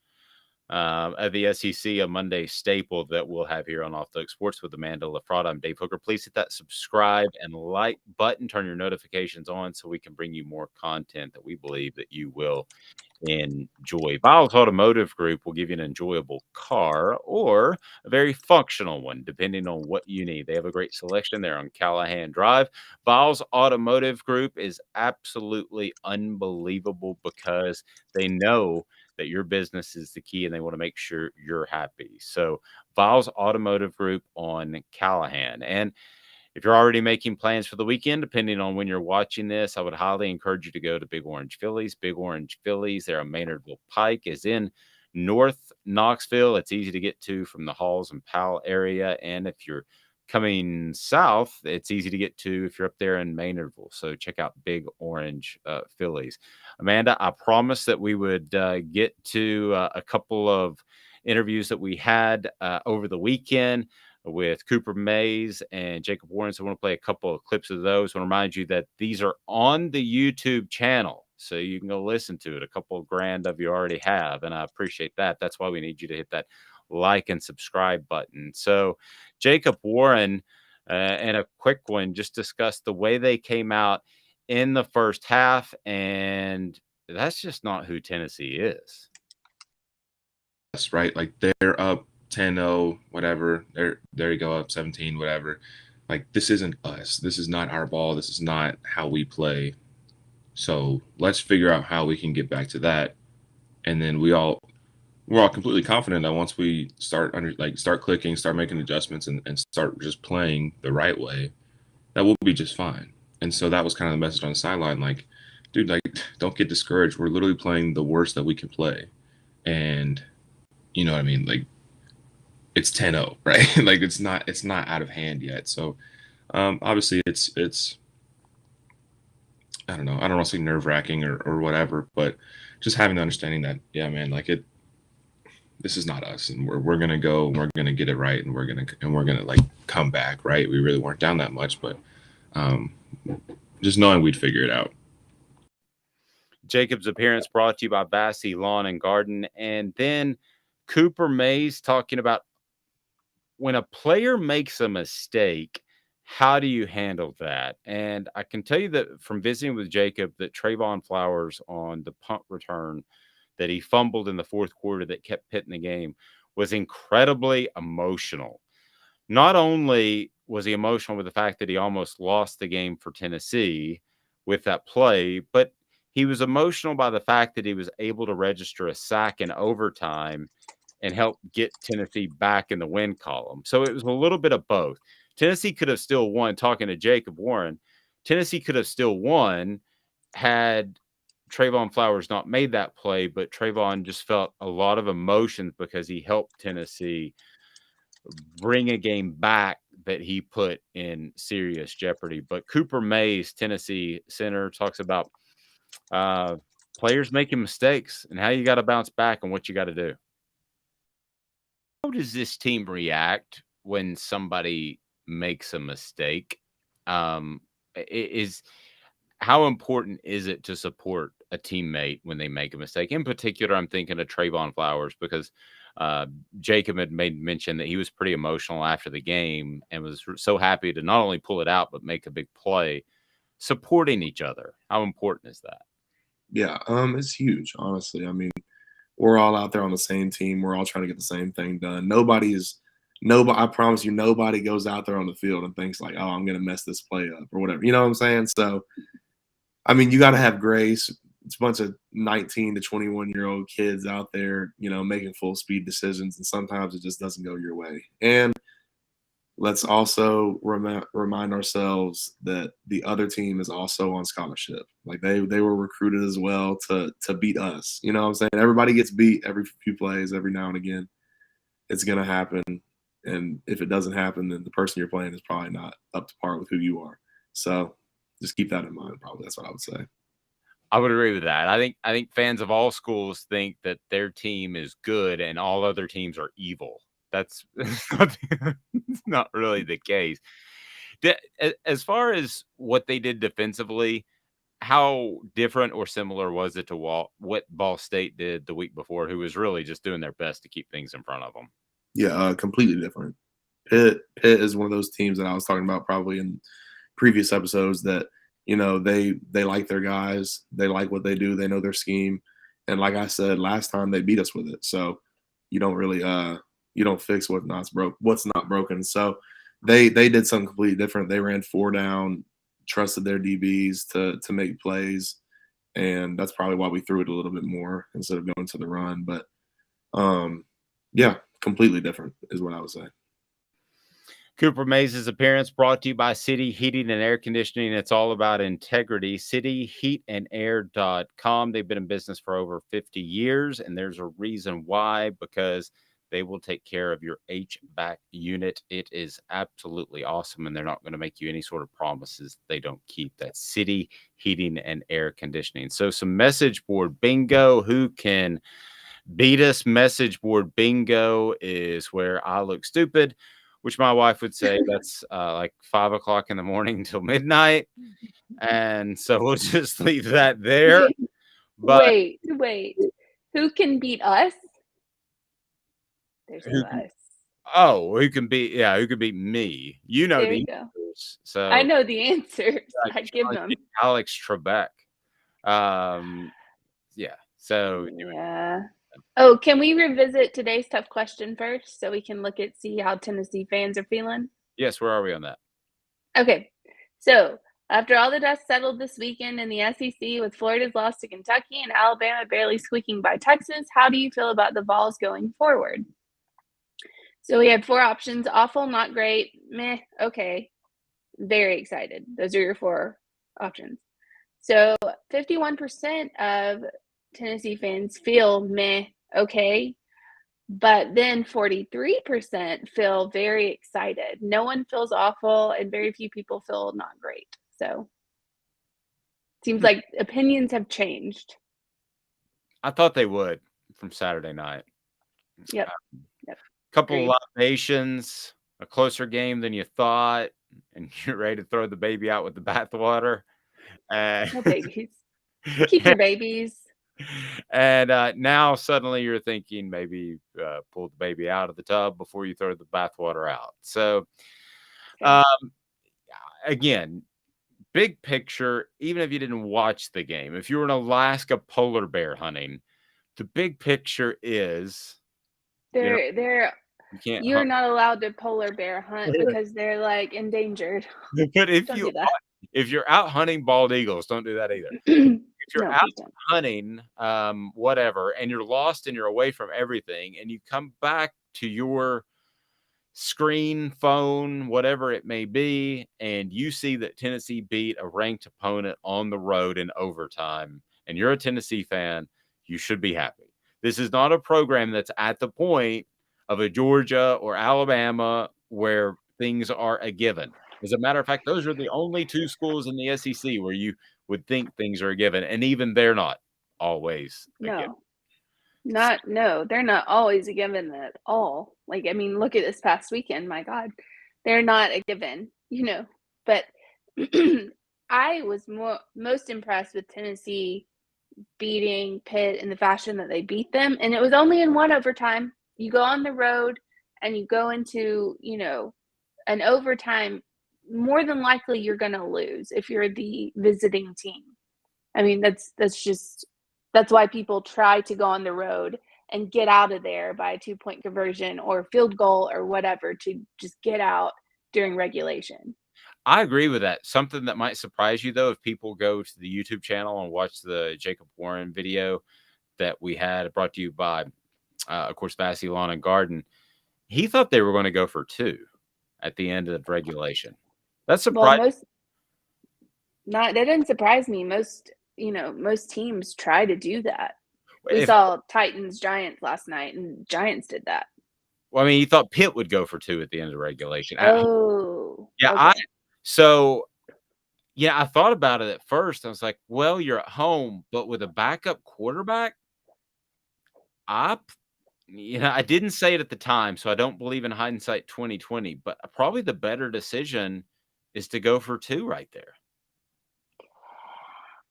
of the SEC, a Monday staple that we'll have here on Off the Hook Sports with Amanda LaFratta. I'm Dave Hooker. Please hit that subscribe and like button. Turn your notifications on so we can bring you more content that we believe that you will enjoy. Vols Automotive Group will give you an enjoyable car or a very functional one, depending on what you need. They have a great selection there on Callahan Drive. Vols Automotive Group is absolutely unbelievable because they know that your business is the key and they want to make sure you're happy. So Vols Automotive Group on Callahan. And if you're already making plans for the weekend, depending on when you're watching this, I would highly encourage you to go to Big Orange Phillies. Big Orange Phillies, they're on Maynardville Pike, is in North Knoxville. It's easy to get to from the Halls and Powell area. And if you're coming south, it's easy to get to if you're up there in Maynardville. So check out Big Orange Phillies. Amanda, I promised that we would get to a couple of interviews that we had over the weekend with Cooper Mays and Jacob Warren. So I want to play a couple of clips of those. I want to remind you that these are on the YouTube channel, so you can go listen to it. A couple of grand of you already have, and I appreciate that. That's why we need you to hit that like and subscribe button. So Jacob Warren and a quick one just discussed the way they came out in the first half, and that's just not who Tennessee is. That's right. Like they're up 10-0, whatever. There you go, up 17, whatever. Like, this isn't us. This is not our ball. This is not how we play. So let's figure out how we can get back to that. And then we're all completely confident that once we start clicking, start making adjustments and start just playing the right way, that we'll be just fine. And so that was kind of the message on the sideline. Like, dude, like, don't get discouraged. We're literally playing the worst that we can play. And you know what I mean? Like, it's 10-0, right? Like, it's not out of hand yet. So obviously it's I don't know. I don't want to say nerve-wracking or whatever, but just having the understanding that, yeah, man, like this is not us, and we're gonna go, and we're gonna get it right, and we're gonna like come back, right? We really weren't down that much, but just knowing we'd figure it out. Jacob's appearance brought to you by Bassey Lawn and Garden. And then Cooper Mays talking about when a player makes a mistake, how do you handle that? And I can tell you that from visiting with Jacob, that Trayvon Flowers on the punt return that he fumbled in the fourth quarter that kept Pitt in the game was incredibly emotional. Not only was he emotional with the fact that he almost lost the game for Tennessee with that play, but he was emotional by the fact that he was able to register a sack in overtime and help get Tennessee back in the win column. So it was a little bit of both. Tennessee could have still won, talking to Jacob Warren, Tennessee could have still won had Trayvon Flowers not made that play, but Trayvon just felt a lot of emotions because he helped Tennessee bring a game back that he put in serious jeopardy. But Cooper Mays, Tennessee center, talks about players making mistakes and how you got to bounce back and what you got to do. How does this team react when somebody makes a mistake? How important is it to support a teammate when they make a mistake? In particular, I'm thinking of Trayvon Flowers because Jacob had made mention that he was pretty emotional after the game and was so happy to not only pull it out, but make a big play. Supporting each other, how important is that? Yeah, it's huge, honestly. I mean, we're all out there on the same team. We're all trying to get the same thing done. I promise you, nobody goes out there on the field and thinks like, oh, I'm going to mess this play up or whatever. You know what I'm saying? So, I mean, you got to have grace. It's a bunch of 19 to 21-year-old kids out there, you know, making full speed decisions. And sometimes it just doesn't go your way. And let's also remind ourselves that the other team is also on scholarship. Like they were recruited as well to beat us. You know what I'm saying? Everybody gets beat every few plays, every now and again. It's going to happen. And if it doesn't happen, then the person you're playing is probably not up to par with who you are. So just keep that in mind. Probably that's what I would say. I would agree with that. I think fans of all schools think that their team is good and all other teams are evil. That's not really the case. As far as what they did defensively, how different or similar was it to what Ball State did the week before, who was really just doing their best to keep things in front of them? Yeah, completely different. Pitt is one of those teams that I was talking about probably in previous episodes that, you know, they like their guys. They like what they do. They know their scheme. And like I said, last time they beat us with it. So you don't really you don't fix what's not broken. So they did something completely different. They ran 4 down, trusted their DBs to make plays. And that's probably why we threw it a little bit more instead of going to the run. But yeah, completely different is what I would say. Cooper Mays' appearance brought to you by City Heating and Air Conditioning. It's all about integrity. CityHeatandAir.com. They've been in business for over 50 years, and there's a reason why, because they will take care of your HVAC unit. It is absolutely awesome, and they're not going to make you any sort of promises they don't keep. That's City Heating and Air Conditioning. So some message board bingo. Who can beat us? Message board bingo is where I look stupid, which my wife would say that's like 5 o'clock in the morning until midnight. And so we'll just leave that there. But wait. Who can beat us? There's no us. Who can beat me? You know there the you answers. Go. So I know the answers. I give them. Alex Trebek. Yeah. So yeah. Oh, can we revisit today's tough question first so we can see how Tennessee fans are feeling? Yes, where are we on that? Okay. So after all the dust settled this weekend in the SEC with Florida's loss to Kentucky and Alabama barely squeaking by Texas, how do you feel about the Vols going forward? So we had 4 options: awful, not great, meh, okay, very excited. Those are your 4 options. So 51% of Tennessee fans feel meh, okay. But then 43% feel very excited. No one feels awful, and very few people feel not great. So seems like opinions have changed. I thought they would from Saturday night. Yep. Couple Agreed. of libations, a closer game than you thought, and you're ready to throw the baby out with the bathwater. No babies. Keep your babies. And now suddenly you're thinking maybe pull the baby out of the tub before you throw the bathwater out. So, again, big picture, even if you didn't watch the game, if you were in Alaska polar bear hunting, the big picture is you're not allowed to polar bear hunt because they're like endangered. But if you're out hunting bald eagles, don't do that either. If you're out hunting, whatever, and you're lost and you're away from everything, and you come back to your screen, phone, whatever it may be, and you see that Tennessee beat a ranked opponent on the road in overtime, and you're a Tennessee fan, you should be happy. This is not a program that's at the point of a Georgia or Alabama where things are a given. As a matter of fact, those are the only two schools in the SEC where you would think things are a given, and even they're not always a given. No, they're not always a given at all. Like, I mean, look at this past weekend. My God, they're not a given, But I was most impressed with Tennessee beating Pitt in the fashion that they beat them, and it was only in one overtime. You go on the road and you go into, an overtime. More than likely, you're going to lose if you're the visiting team. I mean, that's why people try to go on the road and get out of there by a 2-point conversion or field goal or whatever to just get out during regulation. I agree with that. Something that might surprise you, though, if people go to the YouTube channel and watch the Jacob Warren video that we had brought to you by, of course, Vassy Lawn and Garden, he thought they were going to go for 2 at the end of regulation. That's surprising. That didn't surprise me. Most teams try to do that. We saw Titans Giants last night, and Giants did that. Well, I mean, you thought Pitt would go for 2 at the end of regulation. Oh, yeah. Okay. I thought about it at first. I was like, well, you're at home, but with a backup quarterback, I didn't say it at the time, so I don't believe in hindsight 2020, but probably the better decision is to go for 2 right there.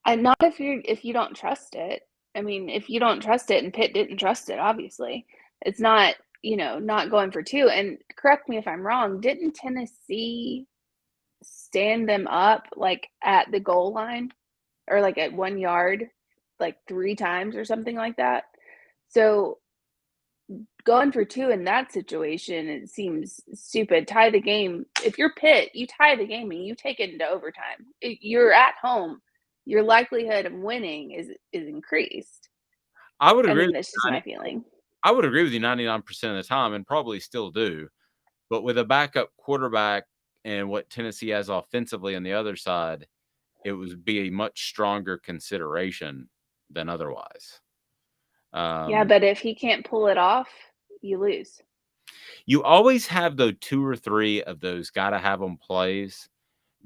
And not if you don't trust it. I mean, if you don't trust it, and Pitt didn't trust it, obviously, it's not, not going for 2. And correct me if I'm wrong, didn't Tennessee stand them up like at the goal line or like at 1 yard, like 3 times or something like that? So going for 2 in that situation, it seems stupid. Tie the game. If you're Pitt, you tie the game and you take it into overtime. You're at home. Your likelihood of winning is increased. I would agree. That's just my feeling. I would agree with you 99% of the time, and probably still do. But with a backup quarterback and what Tennessee has offensively on the other side, it would be a much stronger consideration than otherwise. But if he can't pull it off, you lose. You always have those 2 or 3 of those gotta have them plays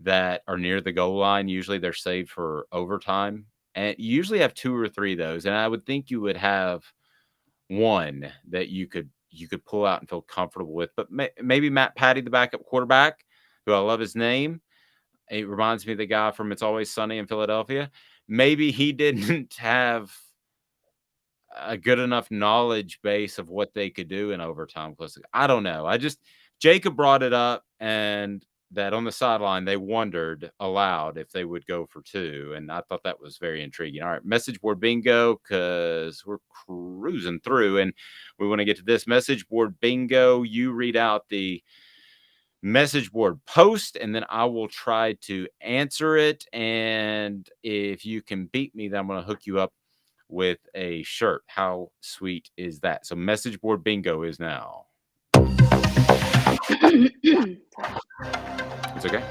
that are near the goal line. Usually they're saved for overtime, and you usually have 2 or 3 of those. And I would think you would have one that you could pull out and feel comfortable with. But maybe Matt Patty, the backup quarterback, who I love his name. It reminds me of the guy from It's Always Sunny in Philadelphia. Maybe he didn't have a good enough knowledge base of what they could do in overtime. I don't know. Jacob brought it up, and that on the sideline, they wondered aloud if they would go for 2. And I thought that was very intriguing. All right, message board bingo, because we're cruising through, and we want to get to this message board bingo. You read out the message board post, and then I will try to answer it. And if you can beat me, then I'm going to hook you up with a shirt. How sweet is that? So message board bingo is now. It's okay.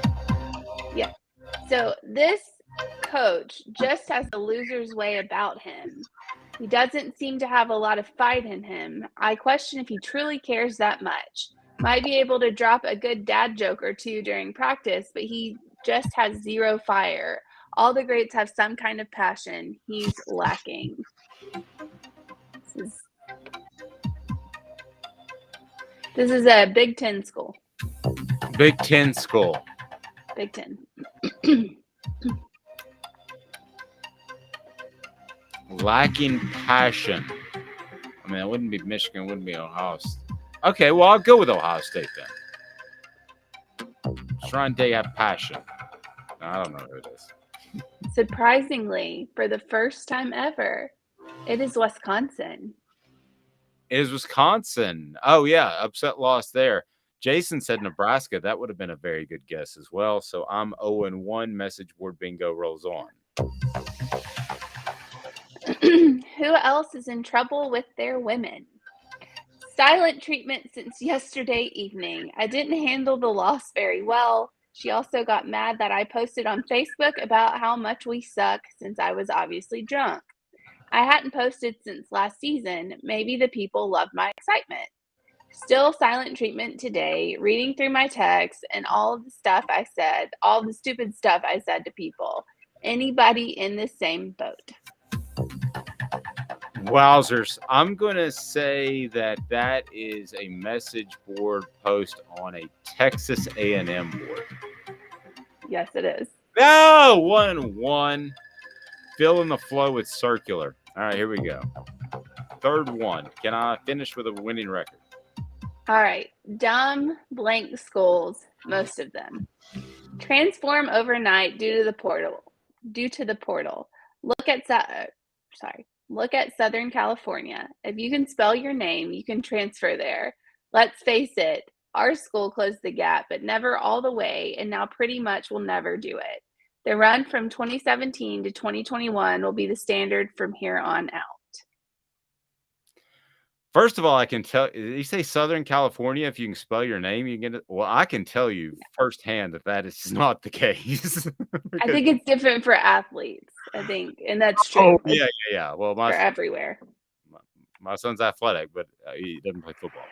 Yeah. So this Coach just has a loser's way about him. He doesn't seem to have a lot of fight in him. I question if he truly cares that much. Might be able to drop a good dad joke or two during practice, but he just has zero fire. All the greats have some kind of passion. He's lacking. This is a Big Ten school. Big Ten school. Big Ten. Lacking passion. I mean, it wouldn't be Michigan, it wouldn't be Ohio State. Okay, well, I'll go with Ohio State then. Shrine Day have passion. I don't know who it is. Surprisingly, for the first time ever, it is Wisconsin. It is Wisconsin. Oh, yeah, upset loss there. Jason said Nebraska. That would have been a very good guess as well. So I'm 0-1. Message board bingo rolls on. Who else is in trouble with their women? Silent treatment since yesterday evening. I didn't handle the loss very well. She also got mad that I posted on Facebook about how much we suck since I was obviously drunk. I hadn't posted since last season. Maybe the people love my excitement. Still silent treatment today, reading through my texts and all of the stuff I said, all the stupid stuff I said to people. Anybody in the same boat? Wowzers. I'm going to say that is a message board post on a Texas A&M board. Yes, it is. No, 1-1. Fill in the flow with circular. All right, here we go. Third one. Can I finish with a winning record? All right. Dumb blank schools, most of them. Transform overnight due to the portal. Look at Southern California. If you can spell your name, you can transfer there. Let's face it, our school closed the gap, but never all the way, and now pretty much will never do it. The run from 2017 to 2021 will be the standard from here on out. First of all, I can tell you say Southern California. If you can spell your name, you get it. Well, I can tell you firsthand that is not the case. I think it's different for athletes. I think, and that's true. Oh, yeah. Well, for everywhere. My son's athletic, but he doesn't play football.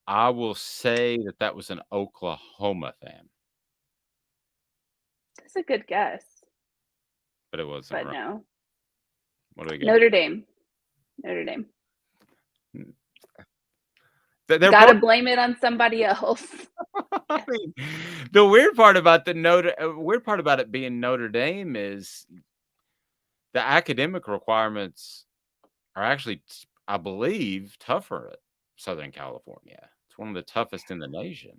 I will say that was an Oklahoma fan. That's a good guess. But it wasn't. But right. No. What do we get? Notre Dame. They're gotta blame it on somebody else. I mean, the weird part about it being Notre Dame is the academic requirements are actually, I believe, tougher at Southern California. It's one of the toughest in the nation.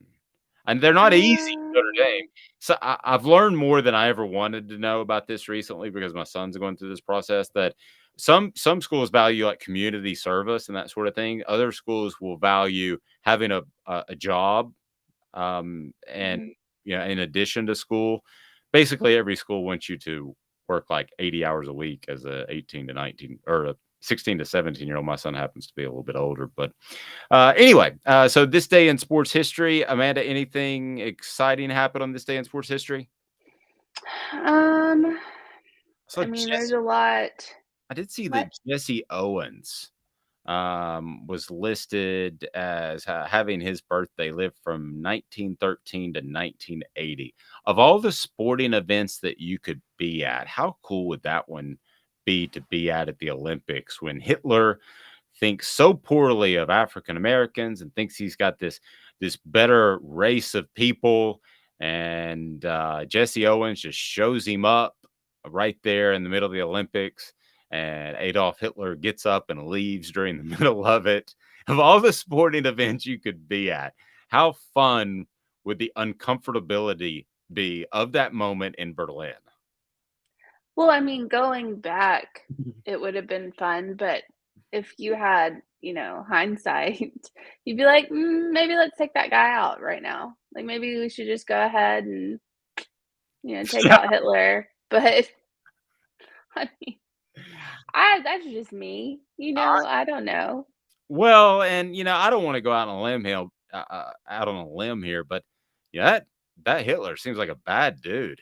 And they're not easy, Notre Dame. So I've learned more than I ever wanted to know about this recently because my son's going through this process, that some schools value like community service and that sort of thing. Other schools will value having a job, and in addition to school. Basically, every school wants you to work like 80 hours a week as a 18 to 19 or a 16 to 17-year-old. My son happens to be a little bit older, but anyway, so this day in sports history, Amanda, anything exciting happened on this day in sports history? There's a lot. I did see that Jesse Owens was listed as having his birthday lived from 1913 to 1980. Of all the sporting events that you could be at, how cool would that one be to be at the Olympics when Hitler thinks so poorly of African Americans and thinks he's got this better race of people, and Jesse Owens just shows him up right there in the middle of the Olympics, and Adolf Hitler gets up and leaves during the middle of it. Of all the sporting events you could be at, how fun would the uncomfortability be of that moment in Berlin? Well, I mean, going back, it would have been fun, but if you had, hindsight, you'd be like, maybe let's take that guy out right now. Like, maybe we should just go ahead and, take out Hitler. But, I mean, that's just me, I don't know. Well, and, I don't want to go out on a limb here, but that that Hitler seems like a bad dude.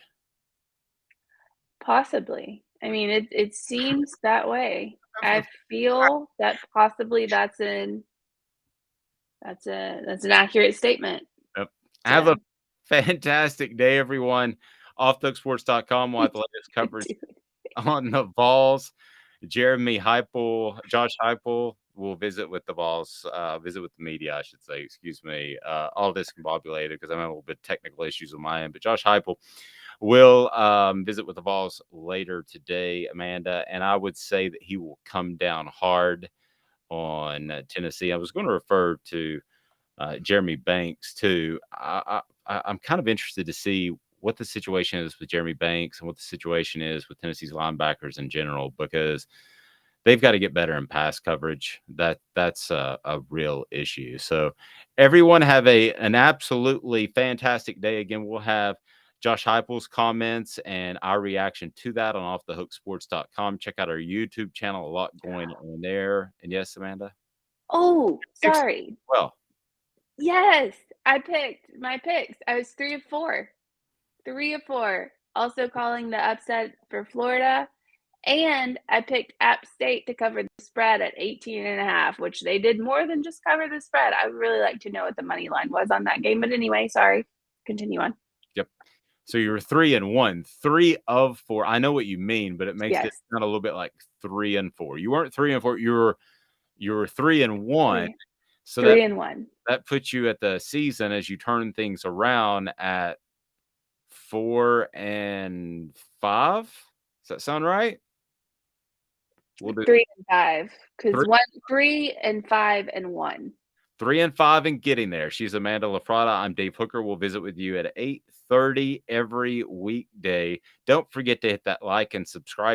Possibly. I mean, it seems that way. I feel that possibly that's an accurate statement. Yep. Have a fantastic day, everyone. OffTheHookSports.com will have the latest coverage on the Vols. Jeremy Heupel, Josh Heupel will visit with the Vols, visit with the media, I should say. Excuse me. All discombobulated because I'm having a little bit of technical issues on my end. But Josh Heupel will visit with the Vols later today, Amanda. And I would say that he will come down hard on Tennessee. I was going to refer to Jeremy Banks too. I'm kind of interested to see what the situation is with Jeremy Banks and what the situation is with Tennessee's linebackers in general, because they've got to get better in pass coverage. That's a real issue. So everyone have an absolutely fantastic day. Again, we'll have Josh Heupel's comments and our reaction to that on offthehooksports.com. Check out our YouTube channel. A lot going on there. And yes, Amanda? Oh, sorry. Well, yes, I picked my picks. I was 3 of 4. 3 of 4. Also calling the upset for Florida. And I picked App State to cover the spread at 18.5, which they did more than just cover the spread. I would really like to know what the money line was on that game. But anyway, sorry. Continue on. Yep. So you were 3 and 1, 3 of 4. I know what you mean, but it makes it sound a little bit like 3 and 4. You weren't 3 and 4. You were 3 and 1. So 3 and 1. That puts you at the season as you turn things around at 4 and 5. Does that sound right? We'll do 3 and 5 because 3 and 5 and 1. 3 and 5 and getting there. She's Amanda LaFratta. I'm Dave Hooker. We'll visit with you at 8:30 every weekday. Don't forget to hit that like and subscribe